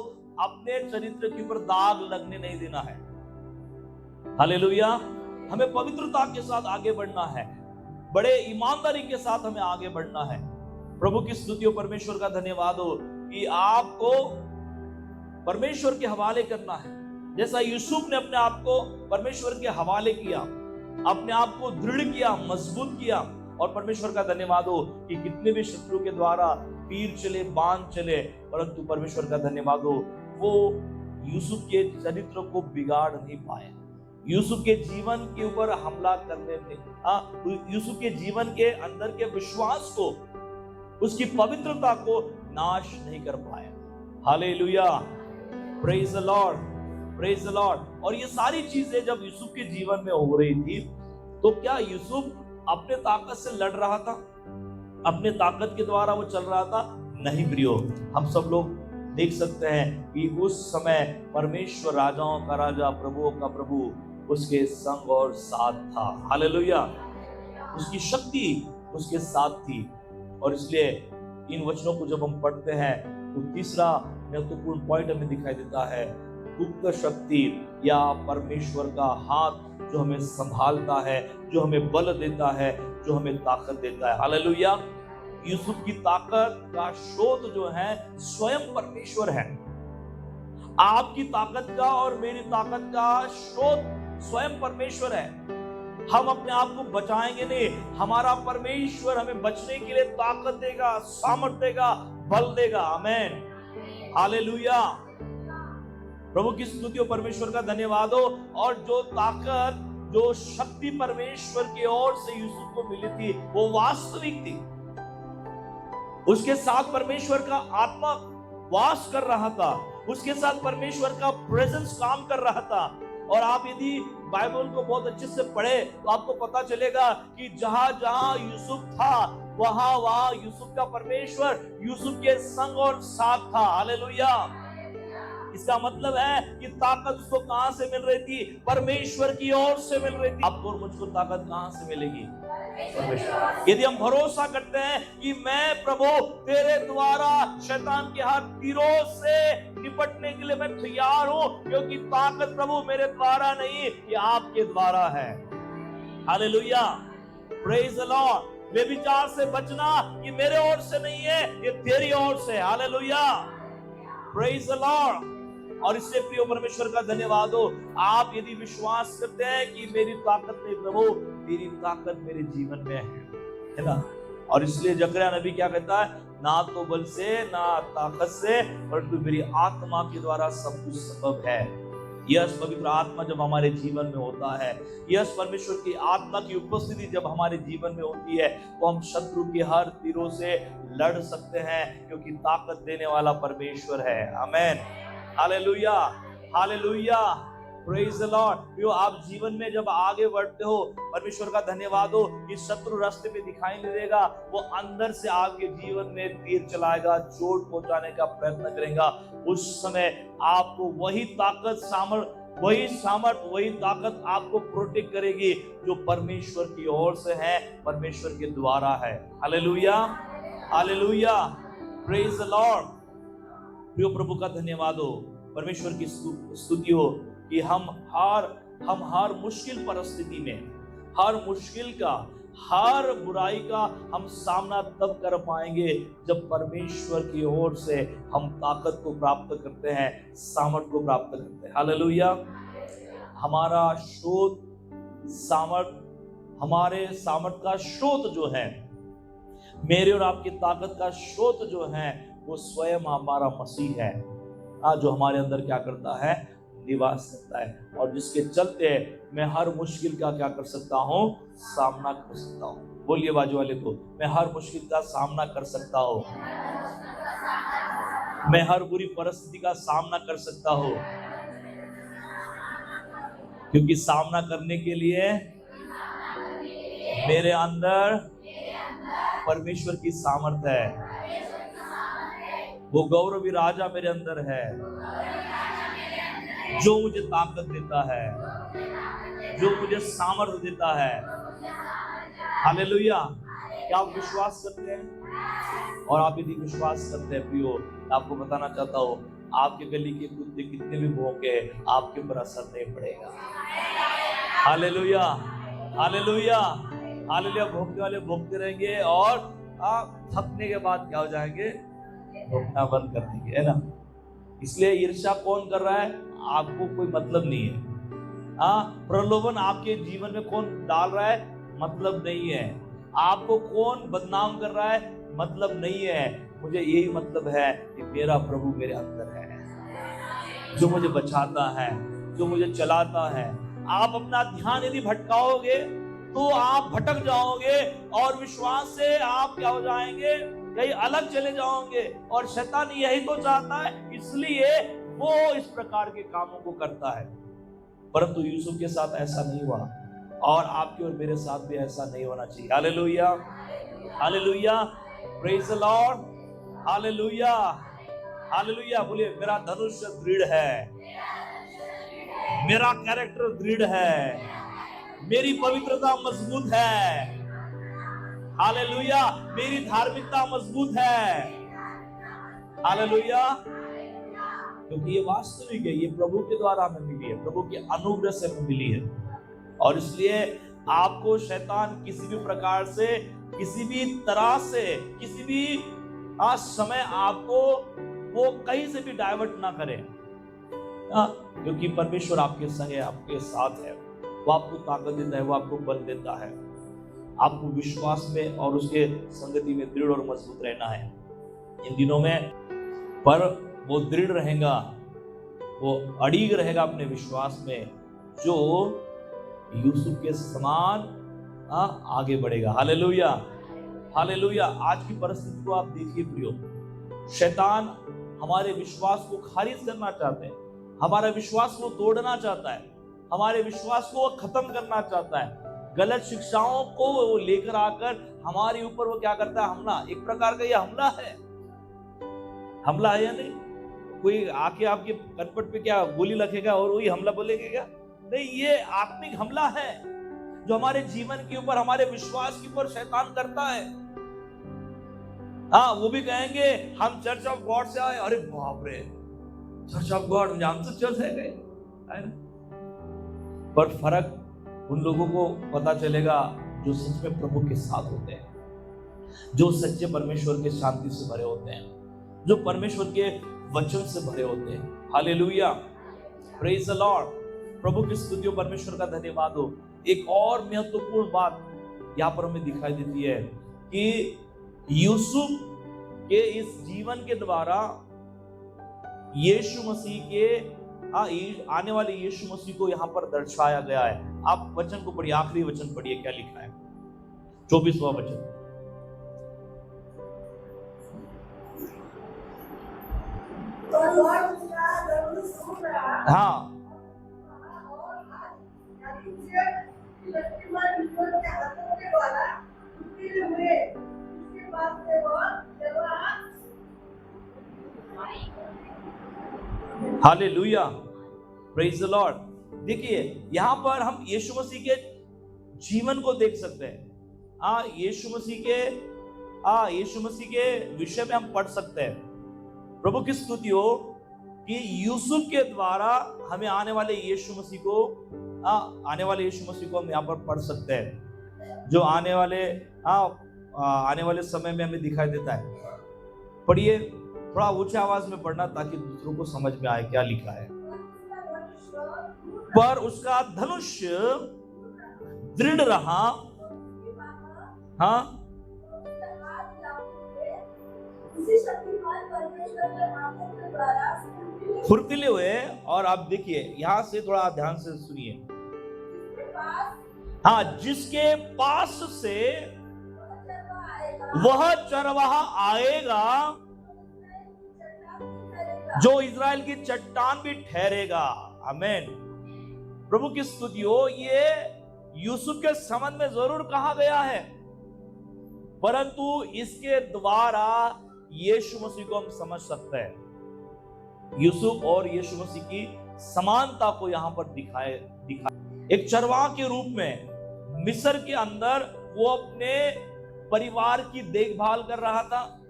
अपने चरित्र के ऊपर दाग लगने नहीं देना है। हालेलुया। हमें पवित्रता के साथ आगे बढ़ना है, बड़े ईमानदारी के साथ हमें आगे बढ़ना है। प्रभु की स्तुति हो, परमेश्वर का धन्यवाद हो कि आपको परमेश्वर के हवाले करना है। जैसा यूसुफ ने अपने आप को परमेश्वर के हवाले किया, अपने आप को दृढ़ किया, मजबूत किया, और परमेश्वर का धन्यवाद हो कि कितने भी शत्रु के द्वारा तीर चले, बाण चले, परंतु परमेश्वर का धन्यवाद हो, वो यूसुफ के चरित्र को बिगाड़ नहीं पाए। यूसुफ के जीवन के ऊपर हमला करने में, यूसुफ के जीवन के अंदर के विश्वास को, उसकी पवित्रता को नाश नहीं कर पाया। Hallelujah, praise the Lord, praise the Lord. और ये सारी चीजें जब यूसुफ के जीवन में हो रही थी, तो क्या यूसुफ अपने ताकत से लड़ रहा था? अपने ताकत के द्वारा वो चल रहा था? नहीं प्रियो, हम सब लोग देख सकते हैं कि उस समय परमेश्वर राजाओं का राजा, प्रभुओं का प्रभु उसके संग और साथ था। हालेलुया, उसकी शक्ति उसके साथ थी। और इसलिए इन वचनों को जब हम पढ़ते हैं तो तीसरा महत्वपूर्ण पॉइंट हमें दिखाई देता है, गुप्त शक्ति या परमेश्वर का हाथ जो हमें संभालता है, जो हमें बल देता है, जो हमें ताकत देता है। हालेलुया, यूसुफ की ताकत का स्रोत जो है स्वयं परमेश्वर है। आपकी ताकत का और मेरी ताकत का स्रोत स्वयं परमेश्वर है। हम अपने आप को बचाएंगे नहीं, हमारा परमेश्वर हमें बचने के लिए ताकत देगा, सामर्थ देगा, बल देगा। आमीन, हालेलुया, प्रभु की स्तुति हो, परमेश्वर का धन्यवाद हो। और जो ताकत, जो शक्ति परमेश्वर की ओर से यूसुफ को मिली थी, वो वास्तविक थी। उसके साथ परमेश्वर का आत्मा वास कर रहा था, उसके साथ परमेश्वर का प्रेजेंस काम कर रहा था। और आप यदि बाइबल को बहुत अच्छे से पढ़े तो आपको पता चलेगा कि जहां जहां यूसुफ था, वहां वहां यूसुफ का परमेश्वर यूसुफ के संग और साथ था। हालेलुया, इसका मतलब है कि ताकत उसको कहां से मिल रही थी? परमेश्वर की ओर से मिल रही थी। आपको और मुझको ताकत कहां से मिलेगी? परमेश्वर। यदि हम भरोसा करते हैं कि मैं प्रभु तेरे द्वारा शैतान के हर तीरों से निपटने के लिए मैं तैयार हूं, क्योंकि ताकत प्रभु मेरे द्वारा नहीं, ये आपके द्वारा है। Hallelujah, praise the Lord. व्यभिचार से बचना ये मेरे ओर से नहीं है, ये तेरी ओर से। Hallelujah, praise the Lord. और इससे प्रिय परमेश्वर का धन्यवाद हो, आप यदि विश्वास करते हैं कि मेरी ताकत नहीं प्रभु, तेरी ताकत मेरे जीवन में है ना। और इसलिए जकरिया नबी क्या कहता है? ना तो बल से, ना ताकत से, परंतु मेरी आत्मा के द्वारा सब कुछ संभव है। यस, पवित्र आत्मा जब हमारे जीवन में होता है, यस, परमेश्वर की आत्मा की उपस्थिति जब हमारे जीवन में होती है, तो हम शत्रु के हर तीरों से लड़ सकते हैं, क्योंकि ताकत देने वाला परमेश्वर है। आमीन, hallelujah, hallelujah, praise the Lord. जो आप जीवन में जब आगे बढ़ते हो, परमेश्वर का धन्यवाद हो कि शत्रु रास्ते पे दिखाई नहीं देगा, वो अंदर से आपके जीवन में तीर चलाएगा, चोट पहुंचाने का प्रयत्न करेगा। उस समय आपको वही ताकत, सामर्थ, वही ताकत आपको प्रोटेक्ट करेगी जो परमेश्वर की ओर से है, परमेश्वर के द्वारा है। Hallelujah, hallelujah, praise the Lord. प्रिय प्रभु का धन्यवाद हो, परमेश्वर की स्तुति हो कि हम हर मुश्किल परिस्थिति में, हर मुश्किल का, हर बुराई का हम सामना तब कर पाएंगे जब परमेश्वर की ओर से हम ताकत को प्राप्त करते हैं, सामर्थ को प्राप्त करते हैं। हालेलुया, हमारा स्रोत, हमारे सामर्थ का स्रोत जो है, मेरे और आपकी ताकत का स्रोत जो है, वो स्वयं हमारा मसीह है, जो हमारे अंदर क्या करता है? निवास करता है। और जिसके चलते मैं हर मुश्किल का क्या कर सकता हूँ? सामना कर सकता हूँ। बोलिए बाजू वाले को, मैं हर मुश्किल का सामना कर सकता हूँ, मैं हर बुरी परिस्थिति का सामना कर सकता हूँ, क्योंकि सामना करने के लिए मेरे अंदर परमेश्वर की सामर्थ है। वो गौरवी राजा मेरे अंदर है, जो मुझे ताकत देता है, जो मुझे सामर्थ देता है। हालेलुया, क्या आप विश्वास करते हैं? और आप यदि विश्वास करते हैं प्रियो, आपको बताना चाहता हूँ, आपके गली के कुत्ते कितने भी भौंके, आपके ऊपर असर नहीं पड़ेगा। Hallelujah, hallelujah, hallelujah. भौंकने वाले भौंकते रहेंगे और आप थकने के बाद क्या हो जाएंगे? भौंकना बंद कर देंगे, है ना। इसलिए ईर्ष्या कौन कर रहा है? आपको कोई मतलब नहीं है। प्रलोभन आपके जीवन में कौन डाल रहा है? मतलब नहीं है। आपको कौन बदनाम कर रहा है? मतलब नहीं है। मुझे यही मतलब है कि मेरा प्रभु मेरे अंदर है, जो मुझे बचाता है, जो मुझे चलाता है, आप अपना ध्यान यदि भटकाओगे तो आप भटक जाओगे और विश्वास से आप क्या हो जाएंगे, कहीं अलग चले जाओगे। और शैतान यही तो चाहता है, इसलिए वो इस प्रकार के कामों को करता है। परंतु यूसुफ के साथ ऐसा नहीं हुआ और आपके और मेरे साथ भी ऐसा नहीं होना चाहिए। Hallelujah, hallelujah, praise the Lord, hallelujah, hallelujah. बोलिए, मेरा धनुष दृढ़ है, मेरा कैरेक्टर दृढ़ है, मेरी पवित्रता मजबूत है, हालेलुया, मेरी धार्मिकता मजबूत है, हालेलुया। क्योंकि ये वास्तविक है, ये प्रभु के द्वारा हमें मिली है, प्रभु के अनुग्रह से हमें मिली है। और इसलिए आपको शैतान किसी भी प्रकार से, किसी भी तरह से, किसी भी समय आपको वो कहीं से भी डाइवर्ट ना करे, क्योंकि परमेश्वर आपके संग है, आपके साथ है। वो आपको ताकत देता है, वो आपको बल देता है। आपको विश्वास में और उसके संगति में दृढ़ और मजबूत रहना है इन दिनों में। पर वो दृढ़ रहेगा, वो अड़िग रहेगा अपने विश्वास में, जो यूसुफ के समान आगे बढ़ेगा। Hallelujah, hallelujah. आज की परिस्थिति को आप देखिए प्रियो, शैतान हमारे विश्वास को खारिज करना चाहते हैं, हमारे विश्वास को तोड़ना चाहता है, हमारे विश्वास को खत्म करना चाहता है। गलत शिक्षाओं को वो लेकर आकर हमारे ऊपर वो क्या करता है, हमला। एक प्रकार का ये हमला है, हमला है या नहीं? कोई आके आपके कटपट पे क्या गोली रखेगा और वही हमला बोलेगा क्या? नहीं, ये आत्मिक हमला है जो हमारे जीवन के ऊपर, हमारे विश्वास के ऊपर शैतान करता है। हाँ, वो भी कहेंगे हम चर्च ऑफ गॉड से आए। अरे बाप रे, चर्च ऑफ गॉड, हम तो चर्च है गए। पर फर्क उन लोगों को पता चलेगा जो सच में प्रभु के साथ होते हैं, जो सच्चे परमेश्वर के शांति से भरे होते हैं, जो परमेश्वर के वचन से भरे होते हैं। Hallelujah, praise the Lord. प्रभु की स्तुति हो, परमेश्वर का धन्यवाद हो। एक और महत्वपूर्ण बात यहाँ पर हमें दिखाई देती है कि यूसुफ के इस जीवन के द्वारा यीशु मसीह के आने वाले यीशु मसीह को यहाँ पर दर्शाया गया है। आप वचन को पढ़िए, आखिरी वचन पढ़िए, क्या लिखा है, 24वां वचन। हाँ, हालेलुया, प्रेज द लॉर्ड। देखिए, यहां पर हम यीशु मसीह के जीवन को देख सकते हैं। यीशु मसीह के विषय में हम पढ़ सकते हैं। प्रभु की स्तुति हो कि यूसुफ के द्वारा हमें आने वाले यीशु मसीह को हम यहाँ पर पढ़ सकते हैं, जो आने वाले समय में हमें दिखाई देता है। पढ़िए, थोड़ा ऊंचे आवाज में पढ़ना ताकि दूसरों को समझ में आए क्या लिखा है। पर उसका धनुष दृढ़ रहा, हाँ, फुर्तीले हुए। और आप देखिए, यहां से थोड़ा ध्यान से सुनिए। हाँ, जिसके पास से वह चरवाहा आएगा, जो इज़राइल की चट्टान भी ठहरेगा। आमीन। प्रभु की स्तुति हो। ये यूसुफ के संबंध में जरूर कहा गया है, परंतु इसके द्वारा यीशु मसीह को हम समझ सकते हैं। यूसुफ और यीशु मसीह की समानता को यहां पर दिखाए। एक चरवाहा के रूप में मिस्र के अंदर वो अपने परिवार की देखभाल कर रहा था,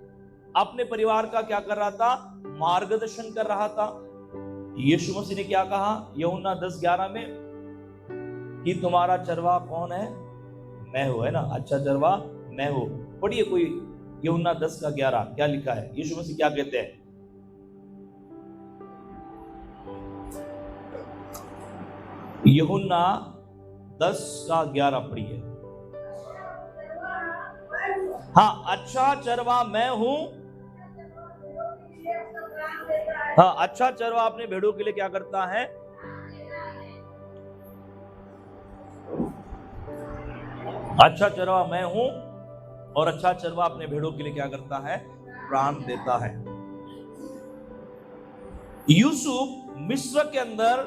अपने परिवार का क्या कर रहा था, मार्गदर्शन कर रहा था। यीशु मसीह ने क्या कहा यूहन्ना 10:11 में कि तुम्हारा चरवाहा कौन है? मैं हूं, है ना। अच्छा चरवाहा मैं हूं। पढ़िए कोई यूहन्ना 10:11 क्या लिखा है, यीशु मसीह क्या कहते हैं? यूहन्ना 10:11 पढ़िए। हाँ, अच्छा चरवाहा मैं हूं। हाँ, अच्छा चरवाहा अपने भेड़ों के लिए क्या करता है? अच्छा चरवा मैं हूं और अच्छा चरवा अपने भेड़ों के लिए क्या करता है? प्राण देता है। यूसुफ मिस्र के अंदर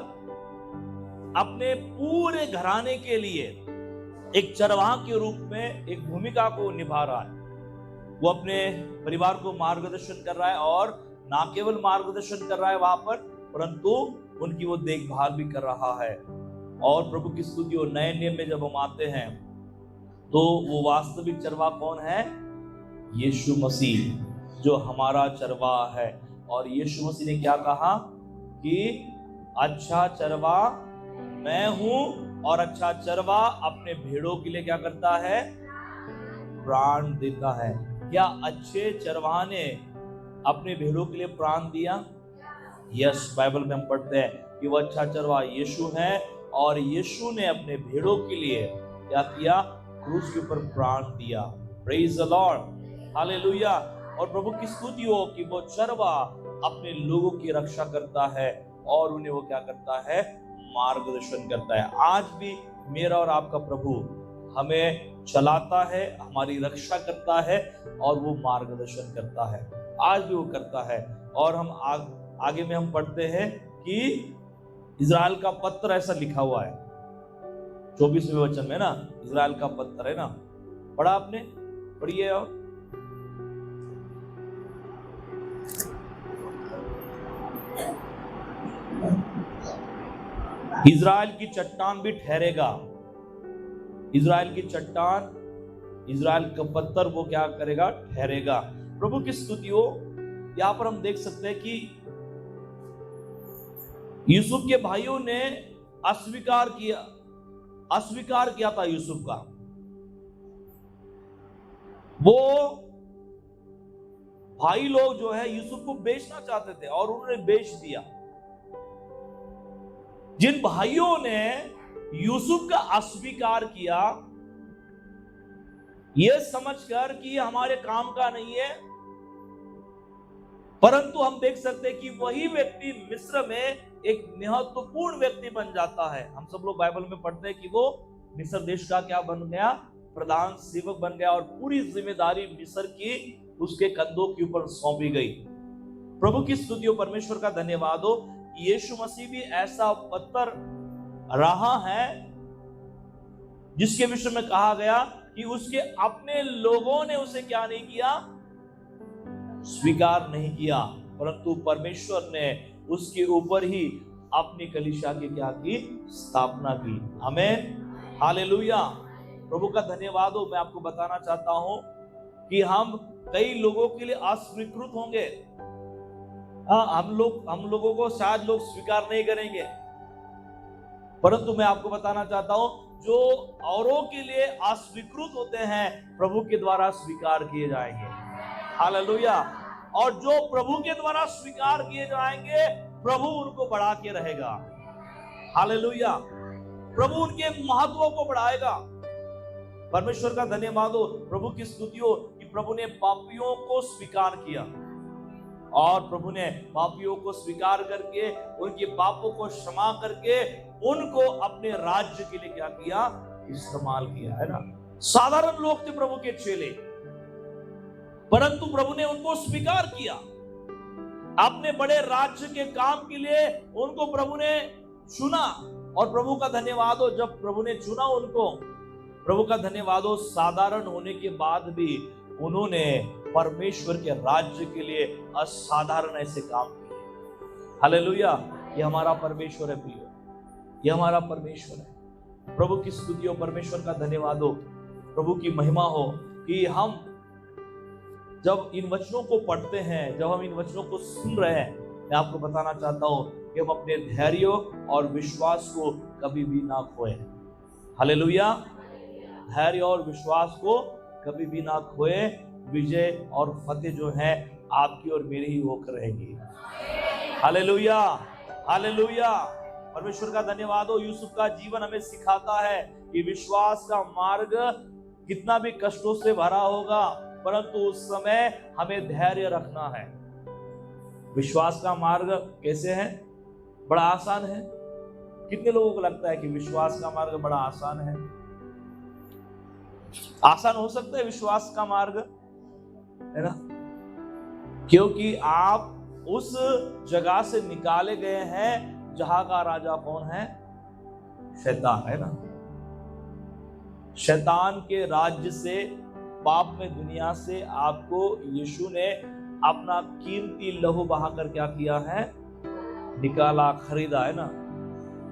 अपने पूरे घराने के लिए एक चरवाहा के रूप में एक भूमिका को निभा रहा है। वो अपने परिवार को मार्गदर्शन कर रहा है और ना केवल मार्गदर्शन कर रहा है वहां पर, परंतु उनकी वो देखभाल भी कर रहा है। और प्रभु की स्तुति हो, नए नियम में जब हम आते हैं तो वो वास्तविक चरवाहा कौन है? यीशु मसीह, जो हमारा चरवाहा है। और यीशु मसीह ने क्या कहा कि अच्छा चरवाहा मैं हूं और अच्छा चरवाहा अपने भेड़ों के लिए क्या करता है? प्राण देता है। क्या अच्छे चरवाहा ने अपने भेड़ों के लिए प्राण दिया? यस, बाइबल में हम पढ़ते हैं कि वो अच्छा चरवाहा यीशु है और यीशु ने अपने भेड़ों के लिए क्या किया? क्रूस के ऊपर प्राण दिया। Praise the Lord, hallelujah. और प्रभु की स्तुति हो कि वो चरवाहा अपने लोगों की रक्षा करता है और उन्हें वो क्या करता है? मार्गदर्शन करता है। आज भी मेरा और आपका प्रभु हमें चलाता है, हमारी रक्षा करता है और वो मार्गदर्शन करता है। आज भी वो करता है। और हम आगे में हम पढ़ते हैं कि इज़राइल का पत्र ऐसा लिखा हुआ है 24वें वचन में ना, इज़राइल का पत्र है ना, पढ़ा आपने? पढ़िए। और इज़राइल की चट्टान भी ठहरेगा। इज़राइल की चट्टान, इज़राइल का पत्थर वो क्या करेगा? ठहरेगा। प्रभु की स्तुति हो। यहां पर हम देख सकते हैं कि यूसुफ के भाइयों ने अस्वीकार किया था यूसुफ का। वो भाई लोग जो है यूसुफ को बेचना चाहते थे और उन्होंने बेच दिया। जिन भाइयों ने यूसुफ का अस्वीकार किया, यह समझकर कि हमारे काम का नहीं है, परंतु हम देख सकते हैं कि वही व्यक्ति मिस्र में एक महत्वपूर्ण व्यक्ति बन जाता है। हम सब लोग बाइबल में पढ़ते हैं कि वो मिस्र देश का क्या बन गया? प्रधान सेवक बन गया और पूरी जिम्मेदारी मिस्र की उसके कंधों के ऊपर सौंपी गई। प्रभु की स्तुति हो, परमेश्वर का धन्यवाद हो। यीशु मसीह भी ऐसा पत्थर रहा है जिसके विषय में कहा गया कि उसके अपने लोगों ने उसे क्या नहीं किया? स्वीकार नहीं किया, परंतु परमेश्वर ने उसके ऊपर ही अपनी कलीसिया की क्या की? स्थापना की। आमीन, हालेलुया। प्रभु का धन्यवाद हो। मैं आपको बताना चाहता हूं कि हम कई लोगों के लिए अस्वीकृत होंगे। हम लोगों को शायद लोग स्वीकार नहीं करेंगे, परंतु मैं आपको बताना चाहता हूं जो औरों के लिए अस्वीकृत होते हैं प्रभु के द्वारा स्वीकार किए जाएंगे। हालेलुया। और जो प्रभु के द्वारा स्वीकार किए जाएंगे, प्रभु उनको बढ़ा के रहेगा। हालेलुया। प्रभु उनके महत्व को बढ़ाएगा। परमेश्वर का धन्यवाद हो, प्रभु की स्तुति हो कि प्रभु ने पापियों को स्वीकार किया और प्रभु ने पापियों को स्वीकार करके उनके पापों को क्षमा करके उनको अपने राज्य के लिए क्या किया? इस्तेमाल किया, है ना। साधारण लोग थे प्रभु के चेले, परंतु प्रभु ने उनको स्वीकार किया। अपने बड़े राज्य के काम के लिए उनको प्रभु ने चुना और प्रभु का धन्यवाद हो, जब प्रभु ने चुना उनको, प्रभु का धन्यवाद हो, साधारण होने के बाद भी उन्होंने परमेश्वर के राज्य के लिए असाधारण ऐसे काम किए। हालेलुया। ये हमारा परमेश्वर है प्रियो, ये हमारा परमेश्वर है। प्रभु की स्तुति हो, परमेश्वर का धन्यवाद हो, प्रभु की महिमा हो कि हम जब इन वचनों को पढ़ते हैं, जब हम इन वचनों को सुन रहे हैं, मैं आपको बताना चाहता हूं कि हम अपने धैर्य और विश्वास को कभी भी ना खोएं। हालेलुया। धैर्य और विश्वास को कभी भी ना खोए। विजय और फतेह जो है आपकी और मेरी ही होकर रहेगी। Hallelujah, hallelujah. परमेश्वर का धन्यवाद हो। यूसुफ का जीवन हमें सिखाता है कि विश्वास का मार्ग कितना भी कष्टों से भरा होगा, परंतु उस समय हमें धैर्य रखना है। विश्वास का मार्ग कैसे है? बड़ा आसान है। कितने लोगों को लगता है कि विश्वास का मार्ग बड़ा आसान है? आसान हो सकता है विश्वास का मार्ग, है ना? क्योंकि आप उस जगह से निकाले गए हैं जहां का राजा कौन है? शैतान, है ना? शैतान के राज्य से, पाप में दुनिया से आपको यीशु ने अपना कीमती लहू बहाकर क्या किया है? निकाला, खरीदा, है ना?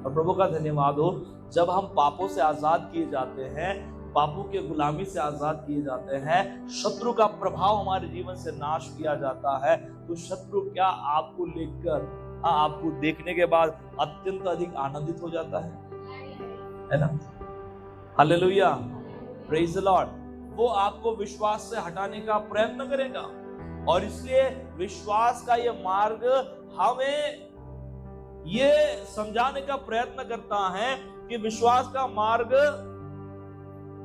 और प्रभु का धन्यवाद हो, जब हम पापों से आजाद किए जाते हैं, पापों के गुलामी से आजाद किए जाते हैं, शत्रु का प्रभाव हमारे जीवन से नाश किया जाता है, तो शत्रु क्या आपको लेकर, आपको देखने के बाद अत्यंत अधिक आनंदित हो जाता है ना? Hallelujah, praise the Lord. वो आपको विश्वास से हटाने का प्रयत्न करेगा, और इसलिए विश्वास का ये मार्ग हमें ये समझाने का प्रयत्न करता है कि विश्वास का मार्ग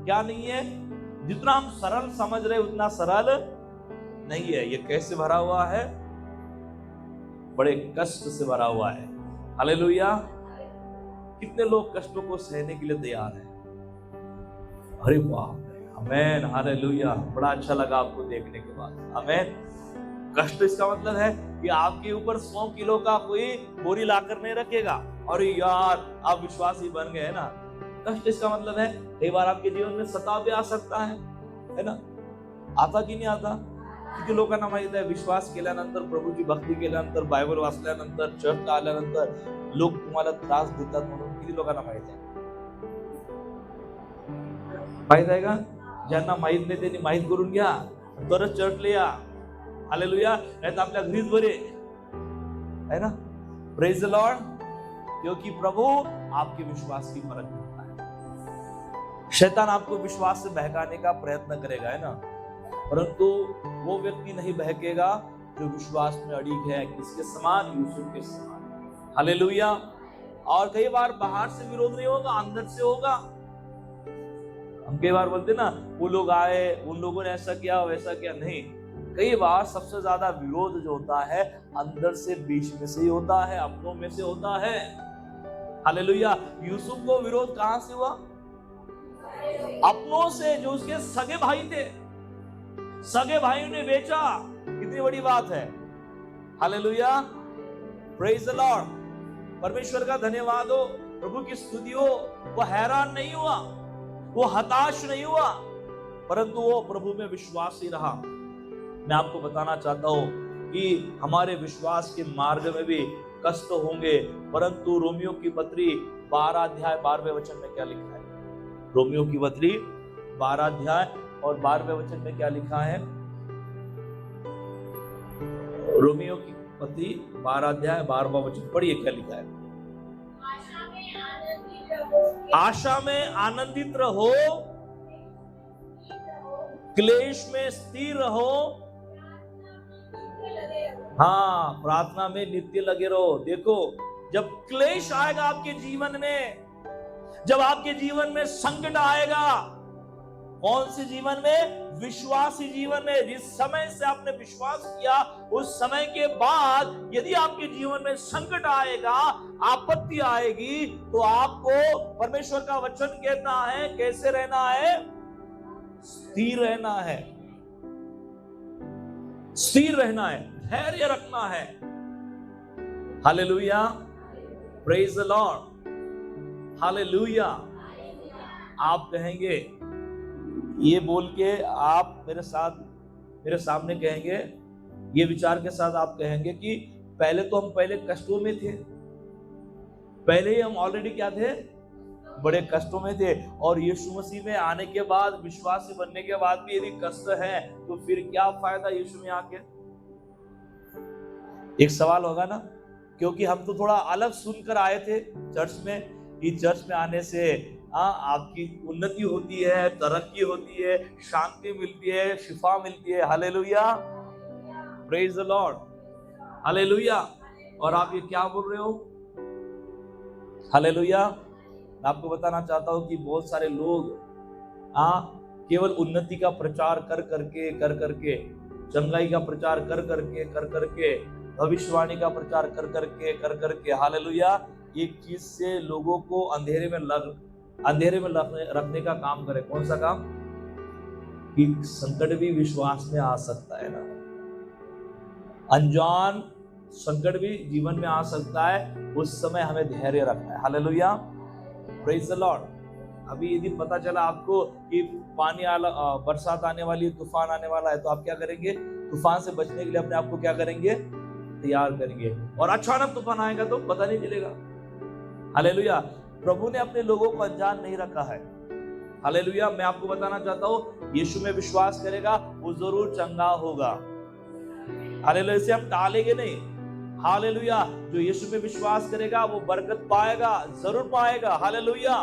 क्या नहीं है, जितना हम सरल समझ रहे उतना सरल नहीं है। ये कैसे भरा हुआ है? बड़े कष्ट से भरा हुआ है। हालेलुया। कितने लोग कष्टों को सहने के लिए तैयार हैं? अरे वाह, आमेन, हालेलुया। बड़ा अच्छा लगा आपको देखने के बाद, आमेन। कष्ट इसका मतलब है कि आपके ऊपर 100 किलो का कोई बोरी लाकर नहीं रखेगा, और यार आप विश्वासी बन गए, है ना? कष्ट इसका मतलब है कई बार आपके जीवन में सताव भी आ सकता है ना? आता की नाही आता? किती लोकांना माहित आहे विश्वास केल्यानंतर, प्रभूची भक्ती केल्यानंतर, बायबल वाचल्यानंतर, चर्चला आल्यानंतर लोक तुम्हाला त्रास देतात म्हणून किती लोकांना माहित आहे? माहित आहे का? ज्यांना माहित नाही त्यांनी माहित करून घ्या, तरच चर्चला या। हालेलुया। नहीं तो आपल्या घरीच बरे, है ना? Praise the Lord. क्योंकि प्रभु आपके विश्वास की परख करता है। शैतान आपको विश्वास से बहकाने का प्रयत्न करेगा, है ना? परंतु वो व्यक्ति नहीं बहकेगा जो विश्वास में अड़िग है, किसके समान? यूसुफ के समान। हालेलुया। और कई बार बाहर से विरोध नहीं होगा, अंदर से होगा। हम कई बार बोलते ना, वो लोग आए, उन लोगों ने ऐसा किया, वैसा किया। नहीं, कई बार सबसे ज्यादा विरोध जो होता है अंदर से, बीच में से ही होता है, अपनों में से होता है। हालेलुया। यूसुफ को विरोध कहां से हुआ? अपनों से, जो उसके सगे भाई थे। सगे भाइयों ने बेचा, कितनी बड़ी बात है। Hallelujah, praise the Lord. परमेश्वर का धन्यवाद हो, प्रभु की स्तुति हो। वो हैरान नहीं हुआ, वो हताश नहीं हुआ, परंतु वो प्रभु में विश्वासी रहा। मैं आपको बताना चाहता हूं कि हमारे विश्वास के मार्ग में भी कष्ट होंगे, परंतु रोमियो की पत्री 12 अध्याय 12वें वचन में क्या लिखा है? रोमियो की पत्री 12 अध्याय और 12वें वचन में क्या लिखा है? रोमियो की पत्री 12 अध्याय 12वां वचन पढ़िए, क्या लिखा है? आशा में आनंदित रहो, क्लेश में स्थिर रहो, हाँ, प्रार्थना में नित्य लगे रहो। देखो, जब क्लेश आएगा आपके जीवन में, जब आपके जीवन में संकट आएगा, कौन से जीवन में? विश्वासी जीवन में। जिस समय से आपने विश्वास किया, उस समय के बाद यदि आपके जीवन में संकट आएगा, आपत्ति आएगी, तो आपको परमेश्वर का वचन कहता है कैसे रहना है? स्थिर रहना है, स्थिर रहना है, धैर्य रखना है। Hallelujah, praise the Lord, hallelujah. आप कहेंगे, ये बोल के आप मेरे सामने कहेंगे, ये विचार के साथ आप कहेंगे कि पहले तो हम पहले कष्टों में थे, पहले ही हम ऑलरेडी क्या थे? बड़े कष्टों में थे, और यीशु मसीह में आने के बाद, विश्वासी बनने के बाद भी यदि कष्ट है, तो फिर क्या फायदा यीशु में आके? एक सवाल होगा ना, क्योंकि हम तो थोड़ा अलग सुनकर आए थे चर्च में, कि चर्च में आने से आपकी उन्नति होती है, तरक्की होती है, शांति मिलती है, शिफा मिलती है। Hallelujah, praise the Lord, hallelujah. और आप ये क्या बोल रहे हो? हालेलुया। मैं आपको बताना चाहता हूं कि बहुत सारे लोग केवल उन्नति का प्रचार कर करके, चंगाई का प्रचार कर करके, भविष्यवाणी का प्रचार कर करके, हालेलुया, एक चीज से लोगों को अंधेरे में रखने का काम करे। कौन सा काम? कि संकट भी विश्वास में आ सकता है ना, अनजान संकट भी जीवन में आ सकता है, उस समय हमें धैर्य रखना है। Hallelujah, praise the Lord. अभी यदि पता चला आपको कि बरसात आने वाली है, तूफान आने वाला है, तो आप क्या करेंगे? तूफान से बचने के लिए अपने आप को क्या करेंगे? तैयार करेंगे। और अचानक तूफान आएगा तो पता नहीं चलेगा। हालेलुया, प्रभु ने अपने लोगों को अनजान नहीं रखा है। हालेलुया, मैं आपको बताना चाहता हूँ, यीशु में विश्वास करेगा वो जरूर चंगा होगा। हालेलुया, इसे हम टालेंगे नहीं। हालेलुया, जो यीशु में विश्वास करेगा वो बरकत पाएगा, जरूर पाएगा। Hallelujah,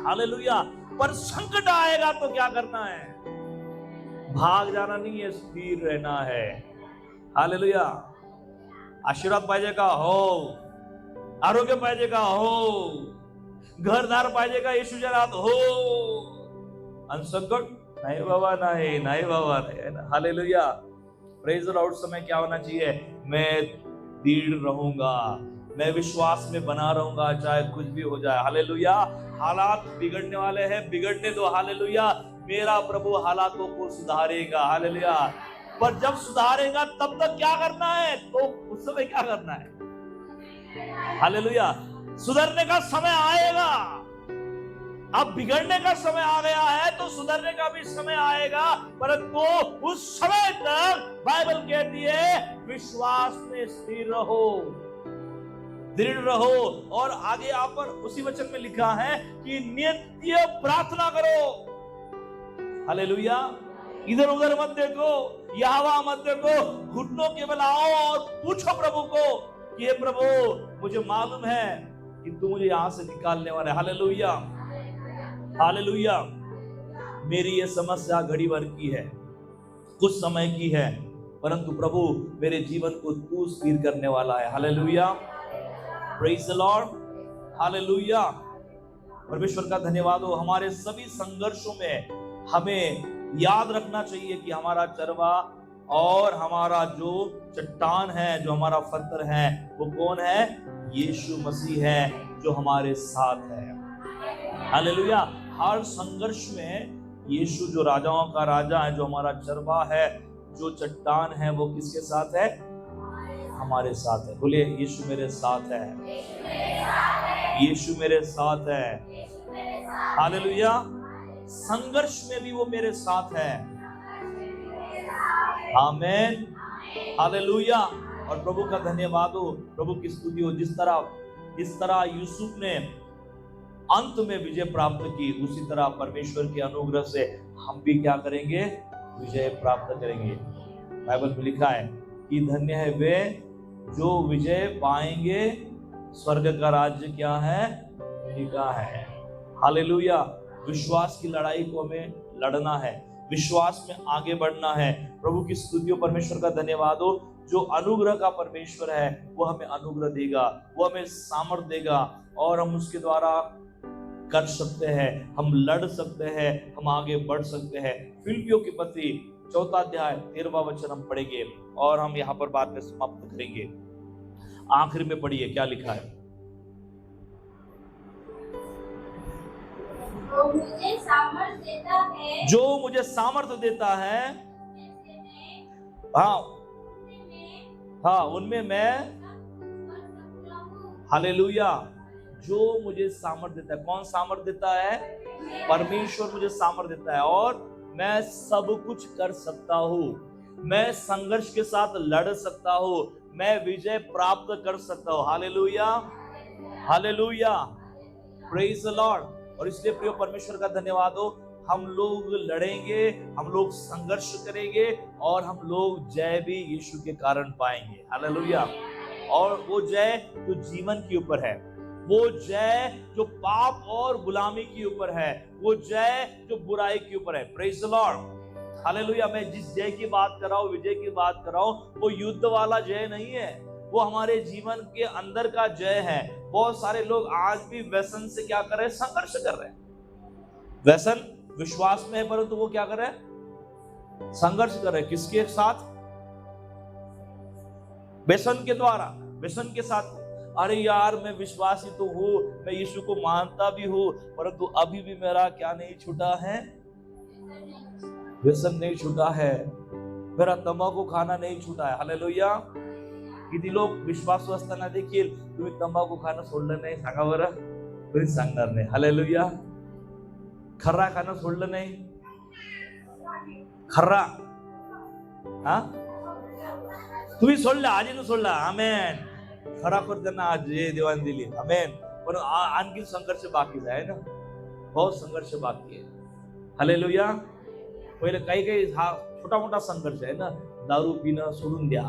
hallelujah. पर संकट आएगा तो क्या करना है? भाग जाना नहीं है, स्थिर रहना है। हालेलुया, आशीर्वाद पाहिजे का? हो. आरोग्य पाहिजे का? हो. घरदार पाहिजे का येशूच्या नावात? हो. आणि संकट? नहीं बाबा, नहीं, नहीं बाबा, नहीं, है ना? Hallelujah, praise the Lord. समय क्या होना चाहिए? मैं दृढ़ रहूंगा, मैं विश्वास में बना रहूंगा, चाहे कुछ भी हो जाए। हालेलुया, हालात बिगड़ने वाले हैं, बिगड़ने दो। हालेलुया, मेरा प्रभु हालातों को सुधारेगा। हालेलुया, पर जब सुधारेगा तब तक क्या करना है? तो उस समय क्या करना है? हालेलुया, सुधरने का समय आएगा। अब बिगड़ने का समय आ गया है तो सुधरने का भी समय आएगा, परंतु उस समय तक बाइबल कहती है विश्वास में स्थिर रहो, दृढ़ रहो। और आगे यहाँ पर उसी वचन में लिखा है कि नित्य प्रार्थना करो। हालेलुया, इधर उधर मत देखो, यहाँ मत देखो, घुटनों के बल आओ और पूछो प्रभु को कि हे प्रभु, मुझे मालूम है कि तू मुझे यहां से निकालने वाला है। हालेलुया, हालेलुया, मेरी ये समस्या घड़ी भर की है, कुछ समय की है, परंतु प्रभु मेरे जीवन को तू स्थिर करने वाला है। Hallelujah, praise the Lord. Hallelujah, परमेश्वर का धन्यवाद हो। हमारे सभी संघर्षों में हमें याद रखना चाहिए कि हमारा चरवा और हमारा जो चट्टान है, जो हमारा फतर है, वो कौन है? यीशु मसीह है, जो हमारे साथ है। हालेलुया, हर संघर्ष में यीशु जो राजाओं का राजा है, जो हमारा चरवा है, जो चट्टान है, वो किसके साथ है? हमारे साथ है। बोलिए, यीशु मेरे साथ है, यीशु मेरे साथ है। हालेलुया, संघर्ष में भी वो मेरे साथ है। आमीन, हालेलुया। और प्रभु का धन्यवाद हो, प्रभु की स्तुति हो। जिस तरह यूसुफ ने अंत में विजय प्राप्त की, उसी तरह परमेश्वर के अनुग्रह से हम भी क्या करेंगे? विजय प्राप्त करेंगे। बाइबल में लिखा है कि धन्य है वे जो विजय पाएंगे, स्वर्ग का राज्य क्या है? उन्हीं का है। हालेलुया, विश्वास की लड़ाई को हमें लड़ना है, विश्वास में आगे बढ़ना है। प्रभु की स्तुति हो, परमेश्वर का धन्यवाद हो। जो अनुग्रह का परमेश्वर है वो हमें अनुग्रह देगा, वो हमें सामर्थ्य देगा और हम उसके द्वारा कर सकते हैं, हम लड़ सकते हैं, हम आगे बढ़ सकते हैं। फिलिप्पियों के पत्री 4 अध्याय 13वां वचन हम पढ़ेंगे और हम यहाँ पर बाद में समाप्त करेंगे। आखिर में पढ़िए क्या लिखा है। जो मुझे सामर्थ्य देता है, हाँ उनमें मैं, हालेलुया, जो मुझे सामर्थ्य देता है। कौन सामर्थ्य देता है? परमेश्वर मुझे सामर्थ्य देता है और मैं सब कुछ कर सकता हूँ, मैं संघर्ष के साथ लड़ सकता हूँ, मैं विजय प्राप्त कर सकता हूँ। Hallelujah, hallelujah, praise the Lord. और इसलिए प्रिय परमेश्वर का धन्यवाद हो, हम लोग लड़ेंगे, हम लोग संघर्ष करेंगे और हम लोग जय भी यीशु के कारण पाएंगे। हालेलुया। और वो जय जो जीवन के ऊपर है, वो जय जो पाप और गुलामी के ऊपर है, वो जय जो बुराई के ऊपर है। Praise the Lord, hallelujah. मैं जिस जय की बात कर रहा हूँ, विजय की बात कर रहा हूँ, वो युद्ध वाला जय नहीं है, वो हमारे जीवन के अंदर का जय है। बहुत सारे लोग आज भी व्यसन से क्या कर रहे हैं? संघर्ष कर रहे हैं। व्यसन विश्वास में है, परंतु वो क्या कर रहे हैं? संघर्ष कर रहे हैं। किसके साथ? व्यसन के द्वारा, व्यसन के साथ। अरे यार, मैं विश्वासी तो हूं, मैं यीशु को मानता भी हूं, परंतु अभी भी मेरा क्या नहीं छूटा है? व्यसन नहीं छूटा है, मेरा तंबाखू खाना नहीं छूटा है. हालेलुया. किती लोक विश्वासू असताना देखील तुम्ही तंबाखू खाणं सोडलं नाही, सांगा बरं. कोणीच सांगणार नाही. हालेलुया. खर्रा खाणं सोडलं नाही. खर्रा हा तुम्ही सोडला, आजीनं सोडला. आमेन. खराखोर त्यांना आज जे देवाने दिली. आमेन. पण आणखी संघर्ष बाकी आहे ना, बहुत संघर्ष बाकी आहे. हालेलुया. पहिले काही हा छोटा मोठा संघर्ष आहे ना, दारू पिणं सोडून द्या.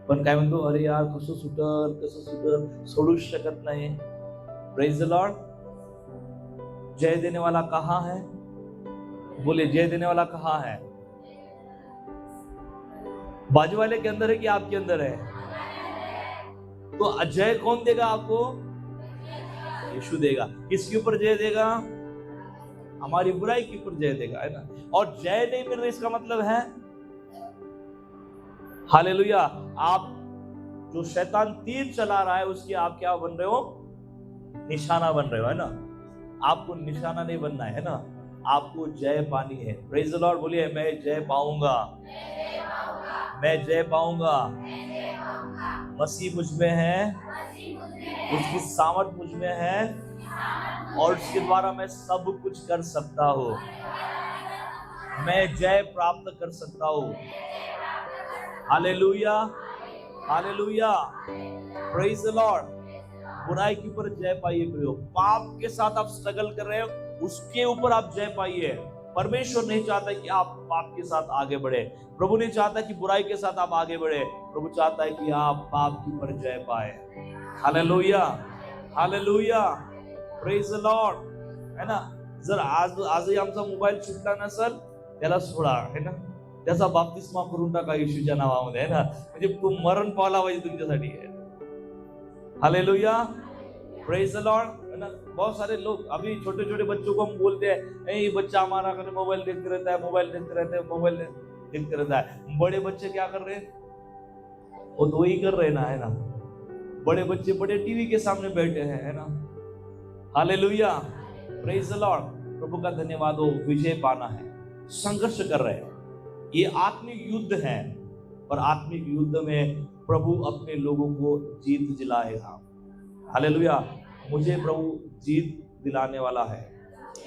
पण काय म्हणतो, अरे यार कसं सुटल, सोडूच शकत नाही. Praise the Lord. जय देने वाला कहाँ है? बोले, जय देने वाला कहाँ है? बाजू वाले के अंदर है कि आपके अंदर है? तो जय कौन देगा आपको? यीशु देगा. किसके ऊपर जय देगा? हमारी बुराई के ऊपर जय देगा, है ना. और जय नहीं मिल रहा इसका मतलब है, हालेलुया, आप जो शैतान तीर चला रहा है उसकी आप क्या बन रहे हो? निशाना बन रहे हो, है ना. आपको निशाना नहीं बनना है ना, आपको जय पानी है. Praise the Lord. बोलिए, मैं जय पाऊंगा, मैं जय पाऊंगा. मसीह मुझ में है, उसकी सामर्थ मुझ में है, और उसके द्वारा मैं सब कुछ कर सकता हूँ. मैं जय प्राप्त कर सकता हूँ. Hallelujah, hallelujah. Praise the Lord. बुराई के ऊपर जय पाइए प्रियो. पाप के साथ आप स्ट्रगल कर रहे हो, उसके ऊपर आप जय पाइए. परमेश्वर नहीं चाहता कि आप पाप के साथ आगे बढ़े. प्रभु नहीं चाहता कि बुराई के साथ आप आगे बढ़े. प्रभु चाहता है कि आप पाप के ऊपर जय पाए. Hallelujah, hallelujah. Praise the Lord. है ना. जर आजही आमचा मोबाईल सुटला ना सर, त्याला सोडा, है ना. त्याचा बाप्तिस्मा करून टाका येशूच्या नावामध्ये, है ना. म्हणजे तो मरण पावला पाहिजे तुमच्यासाठी. हालेलुया. Praise the Lord. है ना. बहुत सारे लोग अभी छोटे छोटे बच्चों को हम बोलते हैं, ये बच्चा हमारा मोबाइल देखते रहता है, मोबाइल देखते रहते हैं, मोबाइल देखते रहता है. बड़े बच्चे क्या कर रहे हैं? वो तो वही कर रहे हैं ना, है ना. बड़े बच्चे बड़े टीवी के सामने बैठे हैं, है ना. हालेलुया. Praise the Lord. प्रभु का धन्यवाद हो. विजय पाना है, संघर्ष कर रहे हैं. ये आत्मिक युद्ध है, और आत्मिक युद्ध में प्रभु अपने लोगों को जीत दिलाएगा. हालेलुया. मुझे प्रभु जीत दिलाने वाला है,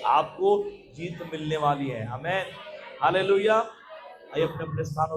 आपको जीत मिलने वाली है. आमेन. हालेलुया. आइए अपने अपने स्थानों